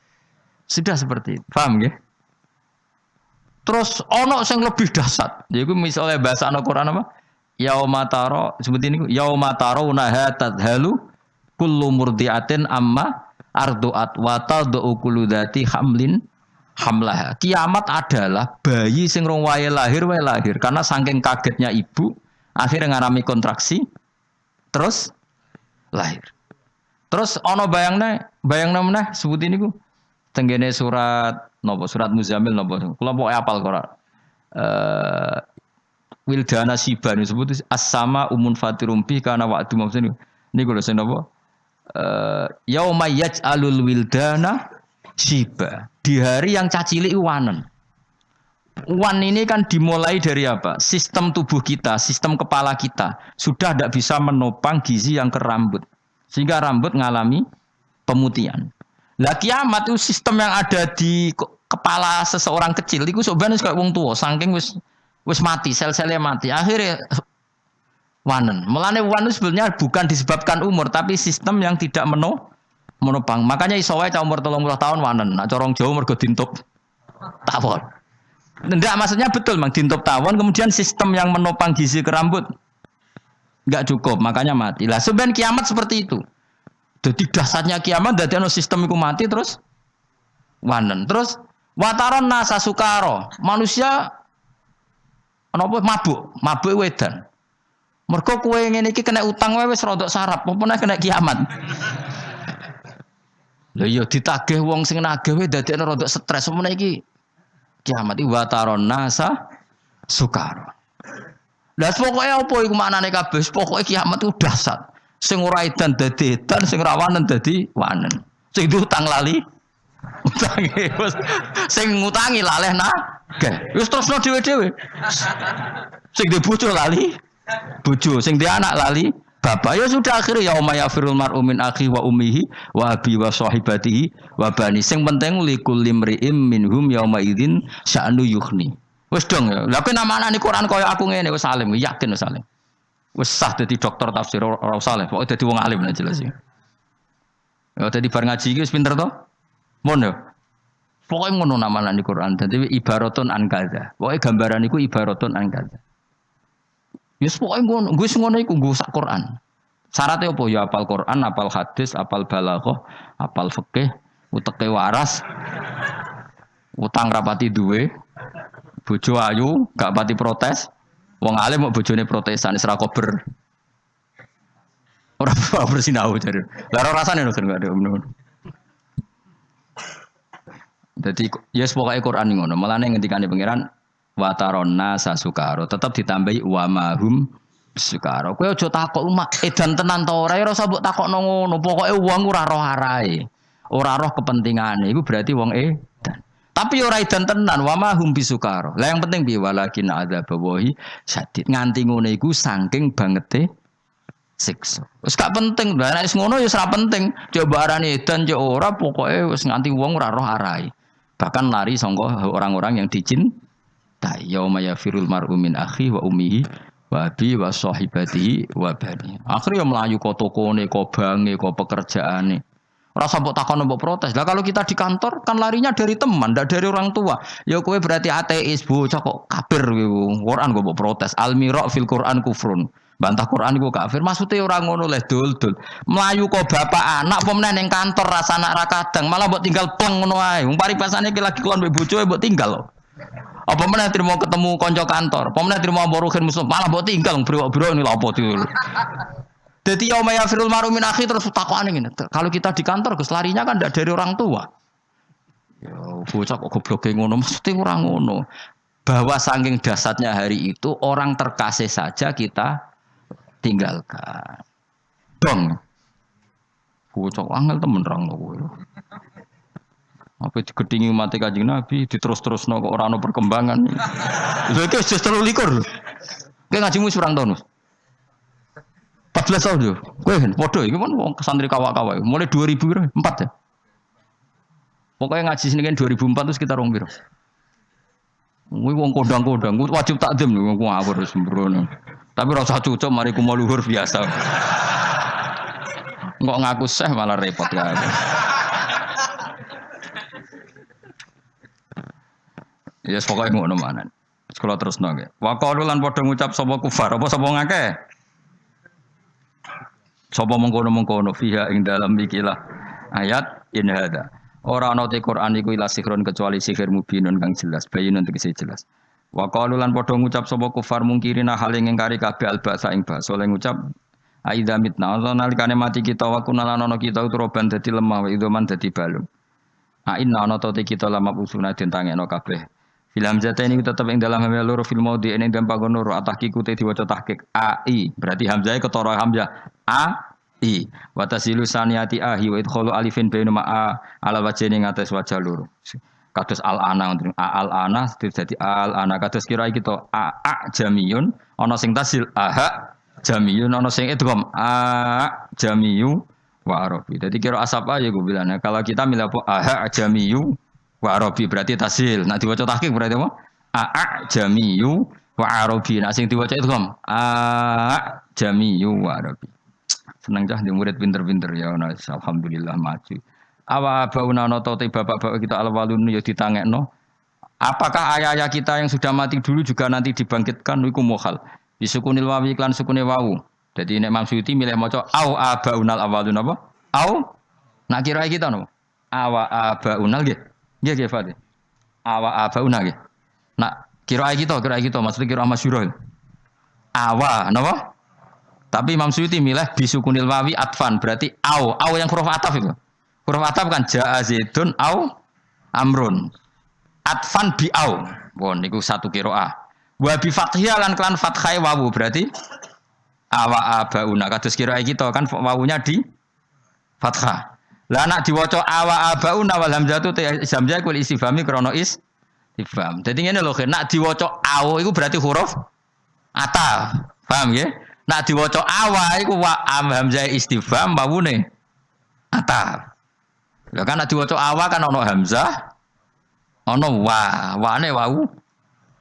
Sudah seperti itu. Paham nggih? Terus ono sing lebih dahsyat. Yaiku misalnya bahasa Al-Qur'an apa? Yaumataro seperti ini yaumataro naha tadhalu kullu murdiatin amma ardu'at wa tad'u kullu dzati hamlin hamlaha. Kiamat adalah bayi sing rong wae lahir karena saking kagetnya ibu akhirnya ngalami kontraksi terus lahir. Terus ana bayangna meneh sebutin niku tenggene surat napa surat Muzammil napa kula pokoke apal Quran. Wildana siban disebut as-sama umun fatirum bi kana wa'du maksudnya niku lho sing napa yauma yaj'alul wildana shiba. Di hari yang cacilik wanen. Wan ini kan dimulai dari apa? Sistem tubuh kita, sistem kepala kita sudah tidak bisa menopang gizi yang ke rambut. Sehingga rambut mengalami pemutihan. Lah kiamat itu sistem yang ada di kepala seseorang kecil itu sebenarnya kayak wong tua, saking wis mati, sel-selnya mati. Akhirnya wanen. Mulane wanen sebenarnya bukan disebabkan umur, tapi sistem yang tidak menopang. Makanya iso wae umur 30 tahun wanen. Nak corong Jawa mergo dintup tawon. Ndak maksudnya betul Mang dintup tawon kemudian sistem yang menopang gizi ke rambut enggak cukup, makanya mati. Lah sebenarnya kiamat seperti itu. Jadi dahsyatnya kiamat dadi ono sistem iku mati terus wanen. Terus wataron nasa sukaro. Manusia napa mabuk wedan. Mergo kowe ngene iki kena utang wae wis rodok sarap, apa nek kena kiamat. Lha iya ditagih wong sing nagih wae dadekno rodok stres, apa iki kiamat iki wataron nasa sukaro. Lah pokoke apa iku maknane kabeh? Pokoke kiamat itu dahsyat. Sing ora edan dadi edan, sing ora wanen dadi wanen. Sing diutang lali utange wis sing ngutangi laleh nagih. Wis terusno dhewe-dhewe. Sing di bojo lali bojo, sing di anak lali bapak ya sudah akhirnya yauma yafirul mar'u min akhi wa ummihi wa abi wa sahibatihi wa bani. Sing penting likul limri'im minhum yauma idzin sya'nu yukhni. Wis dong ya. Lah kowe namakane Quran kaya aku ngene wis salim, yakin wis salim. Wis sah dadi dokter tafsir ora usah pokoke dadi wong alim lah jelas ya. Ya dadi bar ngaji iki wis pinter to? Mon ya. Pokoke ngono namakane Quran. Dadi ibaratun an kadza. Pokoke gambaran iku ibaratun an kadza. Wis pokoke ngono, wis ngono iku nggo sak Quran. Syaratnya apa ya apal Quran, apal hadis, apal balaghah, apal fikih, uteke waras. Utang rapati duwe. Bojo ayu, gak pati protes. Wong alim kok bojone protesan wis ra kober. Ora bersinau jare. Lah ora rasane lho gak ada ngono. Dadi yes pokoke Quran ngono, melane ngendikane pangeran wataronna sasukaro tetap ditambahi wa mahum sukaro. Kowe aja takok umak edan tenan ta ora ora usah mbok takokno ngono. Pokoke wong ora roh arahe. Ora roh kepentingane iku berarti wong edan. Tapi ora edan tenan wa mahum bisukaro. Lah yang penting piye walakin adzabawahi sadid. Nganti ngono iku saking bangete siksa. Wis gak penting. Lah nek wis ngono ya ora penting. Coba arane edan cek ora pokoke wis nganti wong ora roh arahe. Bahkan lari sangka orang-orang yang dicintai. Yauma yafirul mar'u min akhi wa ummihi wa abi wa sahibatihi wa bani. Akhirnya melayu kok tokone, kok bange, kok pekerjaane. Ora sampe takon mbok protes. Lah kalau kita di kantor kan larinya dari teman, ndak dari orang tua. Ya kowe berarti ateis, bocah kok kafir kowe. Quran kok mbok protes. Al-mira' fil Quran kufrun. Bantah Quran iku kafir. Maksudnya ora ngono leh dul-dul. Melayu kok bapak anak apa meneh ning kantor rasane ra kadang, malah mbok tinggal pleng ngono ae. Wong paripasane iki lagi kelon mbek bojoe mbok tinggal. Apa meneh trimo ketemu kanca kantor, apa meneh trimo amboruhin musuh, malah mbok tinggal brewok-brewok ini lha apa iki. Dadi yauma yafirul mar'u min akhi terus takokane ngene. Kalau kita di kantor Gus larinya kan ndak dari orang tua. Ya bocah kok gobloke ngono, mesti ora ngono. Bahwa saking dasarnya hari itu orang terkasih saja kita tinggalkan. Dong. Bocah angel temen rang kowe. Apa digedingi umat Kanjeng Nabi diterus-terusno kok ora ana perkembangan. Lha iki wis 13 lho. Kowe ngajimu surang tahun. 14 tahun yo. Kowe padha iki kan wong santri kawak-kawak. Mulai 2004 ya. Pokoknya ngaji sini kan 2004 itu sekitar wong piro. Kuwi wong kodang-kodang wajib takdim lho wong ngawur sembrono. Tapi ora usah cucuk mari kumo luhur biasa. Kok ngaku seh malah repot kae. Ya yes, pokoknya ngono manan. Sekolah terus nongke. Wa qalu lan padha ngucap sapa kufar apa sapa ngakeh. Sapa mengkono-mengkono fiha ing dalam ikilah ayat in hada. Ora ana te Quran iku ila sihrun kecuali sihir mubinun kang jelas, bayinun tegese jelas. Wa qalu lan padha ngucap sapa kufar mungkirina hal ing ngkari kabeh albasa ing basa oleh ngucap aidha mitna nalikane mati kita wa kunalan ana kita utroban dadi lemah wa idoman dadi balung. Inna ana te kita lama usuna den tangekno kabeh. Film jata ini tetap yang dalam hamzah loro film maudi ini dan pagon loro atahkiku te diwaca tahqiq ai berarti hamzah ketara hamzah a i wa tasilu saniyati ahi wa idkhalu alifin baina ma a ala wajhi ning atas wajah loro kados al ana dadi al ana kados kira kita a jamiyun ana sing tasil aha jamiyun ana sing idgham a jamiyu wa arabi dadi kira asapa ya gue bilang kalau kita milih apa aha jamiyu wa arabi berarti tasil. Nek diwaca tahqiq berarti apa? A jamiyu wa arabi. Nek sing diwaca itu kom a jamiyu wa arabi. Seneng cah di murid pinter-pinter ya ana alhamdulillah maju. Awa bauna ana te bapak-bapak kita alwalun ya ditangekno. Apakah ayah-ayah kita yang sudah mati dulu juga nanti dibangkitkan iku mukhal. Disukunil wawi iklan sukune wau. Jadi nek Imam Suyuti milih maca au abaunal awalun apa? Au nak kira kita napa? Awa abaunal nggih. Nggih Fatih. Awa abauna nggih. Nak kira kita maksudnya kira masyhur. Awa napa? Tapi Imam Suyuti milih bisukunil wawi atfan berarti au yang huruf ataf itu. Huruf ataf kan jaa zaidun au amrun. Atfan bi au. Wah niku satu qiraah. Wa bi fathiyah lan kelan fathai wawu berarti awa abauna kados qiraah kita kan wawunya di fathah. Lah nak diwaca awa abauna wal hamzatu hamzah kul istifhami krana istifham. Dadi ngene lho, nak diwaca au iku berarti huruf ataf. Paham nggih? Nak diwaca awa iku wa hamzah istifham pawune ataf. Lha kan nak diwaca awa kan ana hamzah, ana wa, wane wau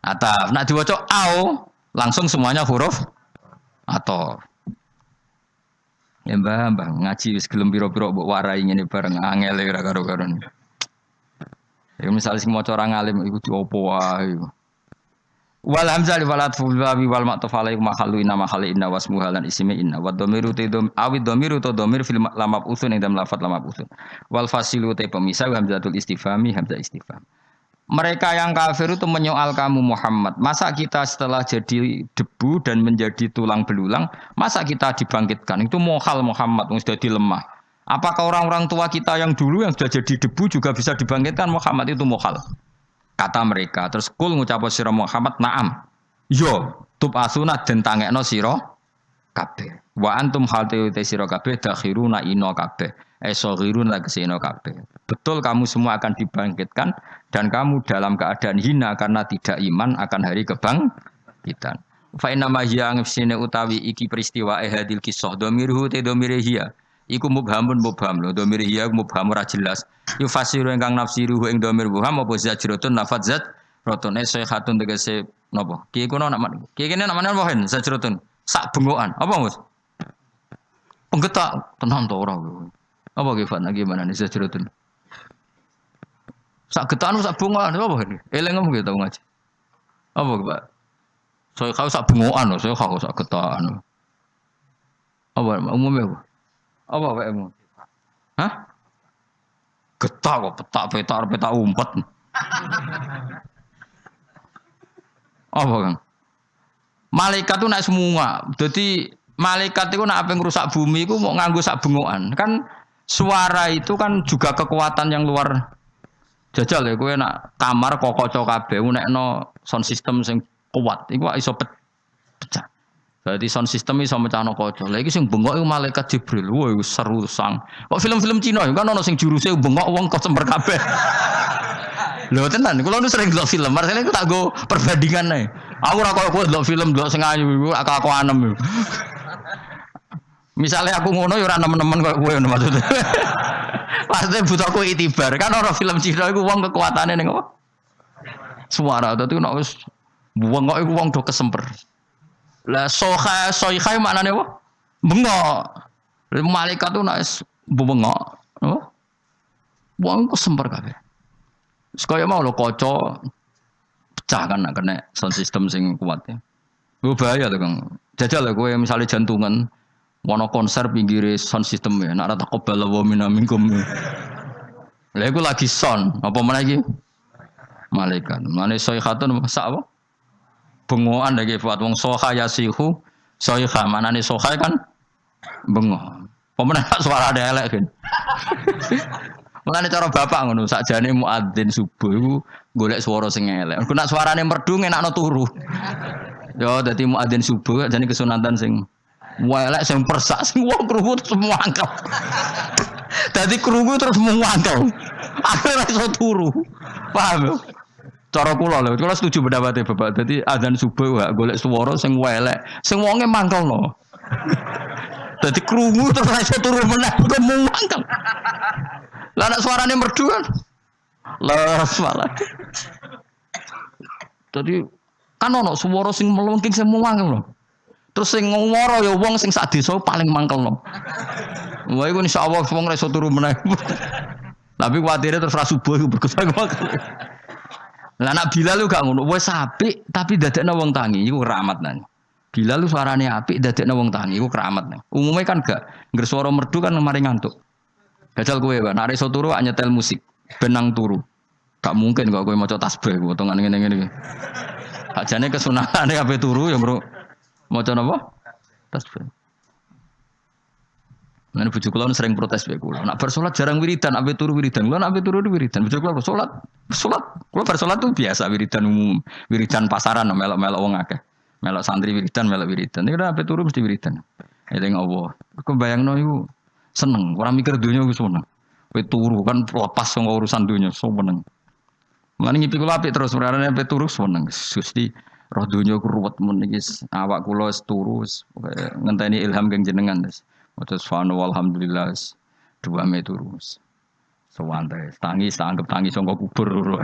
ataf. Nak diwaca au langsung semuanya huruf ataf. Ya mbah ngaji wis gelem pira-pira mbok warai ngene bareng angel ora karo-karon. Ya misale sing maca ora ngalim iku diopo wae. Wal hamzah li walat ful babi wal ma'tuf alaihi mahallu inna mahali inna wasmuha lan ismi inna wa dhamiru tidum awid dhamiru to dhamir fil lamab usun ing dalam lafat lamab usun. Wal fasilu te pemisah hamzatul istifhami hamzah istifham. Mereka yang kafir itu menyoal kamu Muhammad. Masa kita setelah jadi debu dan menjadi tulang belulang, masa kita dibangkitkan? Itu mohal Muhammad yang sudah dilemah. Apakah orang-orang tua kita yang dulu yang sudah jadi debu juga bisa dibangkitkan? Muhammad itu mohal. Kata mereka. Terus kul ngucap sira Muhammad, na'am. Yo, tub asuna den tangekno sira kabeh. Wa antum hal te sira kabeh dakhiruna ino kabeh. Esoghirun lagi ino kabeh. Betul kamu semua akan dibangkitkan dan kamu dalam keadaan hina karena tidak iman akan hari kebangkitan. Fa inna ma hiya ngfsine utawi iki peristiwa hadil kisah dhamirhu te dhamire hiya. Iku mubhamun mubham lho dhamire hiya mubham ora jelas. Yufasiru ingkang nafsiruhu ing dhamir mubham apa zajratun lafaz zat rotun sayhatun tegese napa? Ki kono nak ki kene namane apa hen zajratun sak bengokan. Apa Mus? Penggetak tenan to ora. Apa Gifan gimana nih zajratun? Sak getan sak bengokan apa ini? Eleng ngomong gitu ngaji. Apa Pak? Saya kau sak bengokan saya kau sak getan. Apa umumnya apa? Apa Pak emu? Hah? Getah kok petak umpet. Apa Kang? Malaikat itu naik semua. Jadi malaikat itu nak apa ngerusak bumi itu mau nganggo sak bengokan. Kan suara itu kan juga kekuatan yang luar jajal ya. Kowe nak kamar kok kaca kabeh nekno sound system sing kuat iku iso pecah. Berarti sound system iso mecahno kaca. Lah iki sing bengok iku malaikat Jibril. Wah iku seru sang. Kok film-film Cina kan ono sing juruse bengok wong kesemper kabeh. Lho tenan, kula nu sering delok film, marsane iku tak go perbandingan ae. Aku ora koyo delok film delok sing ayu iku aku anem. Misalnya aku ngono ya ora nemen-nemen koyo kowe ngono maksudnya. Pasti butuh aku itibar. Kan orang film Cina iku wong kekuatane ning apa? Suara dadi nek wis bengok iku wong do kesemper. Lah soiha maknane apa? Bengok. Malaikat tuh nek bengok, apa? Wong kesemper kabeh. Sekaya mau lo kaca pecah kan nak kena sound system sing kuat ya. Gue bahaya tuh Kang. Jajal lah gue misalnya jantungan, wono konser pinggir sound system ya. Nak rata kobal wa minamingkum. Lah gue lagi sound, apa mana lagi? Malaikat. Mana soihatun sak apa? Bengokan lagi buat wong soha yasihu soiha. Mana nih soha kan? Bengok. Pemenang suara ada elek kan. Mulane cara bapak ngono, sakjane muadzin subuh iku golek swara sing elek. Engko nek suarane merdu ngenakno turu. Yo dadi muadzin subuh jane kesunatan sing elek sing persak sing wong krungu terus muangkel. Dadi krungu terus muangkel. Akhire iso turu. Paham yo? Cara kula lho, kula setuju pendapatnya bapak. Dadi adzan subuh golek swara sing elek, sing wonge mangkelno. Dadi krungu terus iso turu meneh kok muangkel. Lah nek suarane merdu kan. Les malah. Dadi kan ono swara sing melengking sing muangkel lho. Terus sing ngwara ya wong sing sak desa paling mangkelno. Wah iku insyaallah wong ora iso turu meneh. Tapi kuwatire terus ra subuh iku berkesan mangkel. Lah nek Bilal lu gak ngono, wis apik tapi dadekno wong tangi iku keramat nang. Bilal lu suarane apik dadekno wong tangi iku keramat nang. Umume kan gak ngger swara merdu kan mari ngantuk. Gajal kowe wae, nek iso turu nyetel musik, benang turu. Gak mungkin kok kowe maca tasbih potongan ngene-ngene iki. Ajane kesunatane ape turu ya, Bro. Maca napa? Tasbih. Nah, bojo kula sering protes wae kula. Nek bar salat jarang wiridan, ape turu wiridan. Kula nek ape turu wiridan. Bojo kula salat. Kula bar salat tuh biasa wiridan umum, wiridan pasaran melok-melok wong akeh. Melok santri wiridan, melok wiridan. Nek ape turu mesti wiridan. Eling Allah. Kok bayangno iku seneng, orang mikir dunia itu seneng. Kowe turu kan lepas sama urusan dunia, seneng. Mulane ngipi kula apik terus perkarane ape turu seneng. Gusti Roh dunya ku ruwet mun iki awak kula wis turu wis ngenteni ilham kang jenengan wis. Maca subhanallah walhamdulillah wis 2 me turu wis. Sewantai tangis anggap tangis sangka kubur.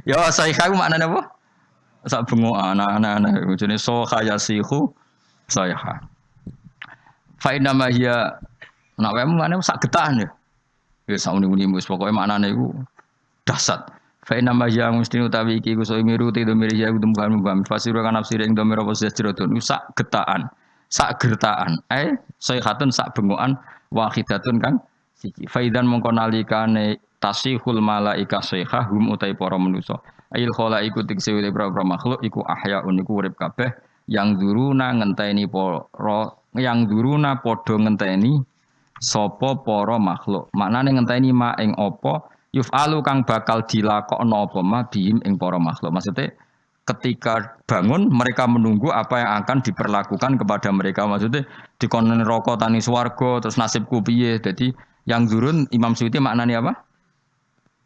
Ya saya kaku maknane apa? Sak bengok anak-anak jenis so kaya sihu saya. Fa inna ma hiya nak wae maknane sak getahan ya. Ya sak uni-uni wis pokoke maknane iku dahsyat. Fa inna ma hiya mesti utawi iki ku so miru te do miri ya kudu mbam fasiru kan nafsi ing do mira apa sejrodun sak getahan. Sak gertaan sayhatun sak bengokan wahidatun kang siji. Faidan mongko nalikane tasihul malaika sayhah hum utai para manusa. Ail khalaiku tikse para makhluk iku ahyaun iku urip kabeh yang duruna ngenteni para yang duruna padha ngenteni sapa para makhluk. Maknane ngenteni ma ing apa yufalu kang bakal dilakokno apa ma bihim ing para makhluk. Maksudnya ketika bangun mereka menunggu apa yang akan diperlakukan kepada mereka. Maksudnya dikon neraka tani swarga terus nasibku piye. Jadi yang durun Imam Suyuti maknanya apa?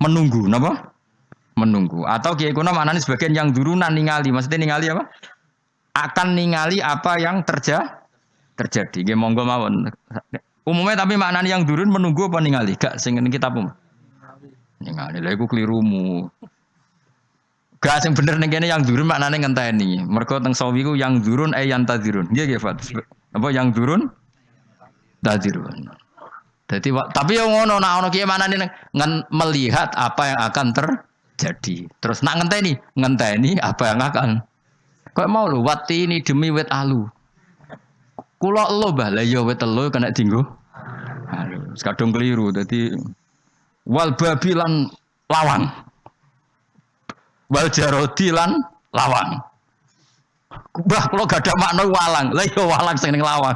Menunggu, napa? Menunggu. Atau kiai kuna maknanya sebagian yang durunan ningali. Maksudnya ningali apa? Akan ningali apa yang terjadi. Nggih monggo mawon. Umumnya tapi maknanya yang durun menunggu apa ningali? Gak sing kitab ningali. Lha iku klirumu. Gak sing bener ning kene yang durun maknane ngenteni. Mergo teng sawi ku yang durun yang tadirun. Nggih nggih Fat. Apa yang durun? Tadirun. Jadi tapi yang ngono nak ono kiye maknane melihat apa yang akan terjadi. Terus nak ngenteni apa yang akan. Kok mau lho wati ini demi wit alu. Kula elo bah la ya wit elo kena dinggo. Aduh, kadung keliru. Dadi wal babilan lawang. Wal jarodi lan lawang. Mbah kula gak ada makna walang. Lah ya walang sing ning lawang.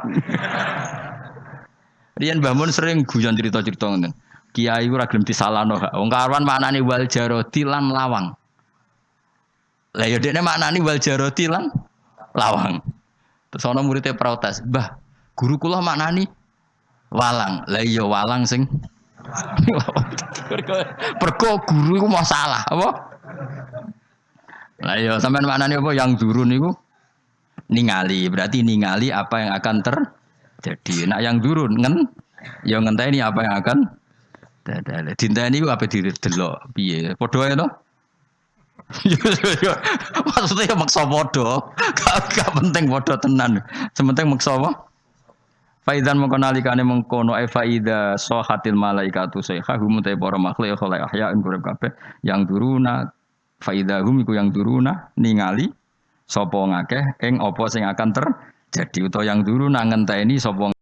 Riyen Mbah Mun sering guyon cerita-cerita ngoten. Kiai ora gelem disalahno hak. Wong karuan maknane wal jarodi lan lawang. Lah ya dekne maknane wal jarodi lan lawang. Terus ana muridé protes, "Mbah, guru kula maknani walang." Lah iya walang sing perko guru iku masalah, apa? Lah iya sampean maknane apa yang durun niku ningali, berarti ningali apa yang akan terjadi. Nak yang durun ya ngenteni apa yang akan terjadi. Dinteni ku ape didelok piye? Padha ae to. Maksudnya maksa padha. Gak penting padha tenan. Sementing maksa apa? Faizan mengkonalikane mengkono faida sahatil malaikatu sayhahum ta para makhluk khala ahya ing urip kabeh yang duruna faidahum iku yang duruna ningali sapa ngakeh ing apa sing akan terjadi utawa yang duruna ngenteni sapa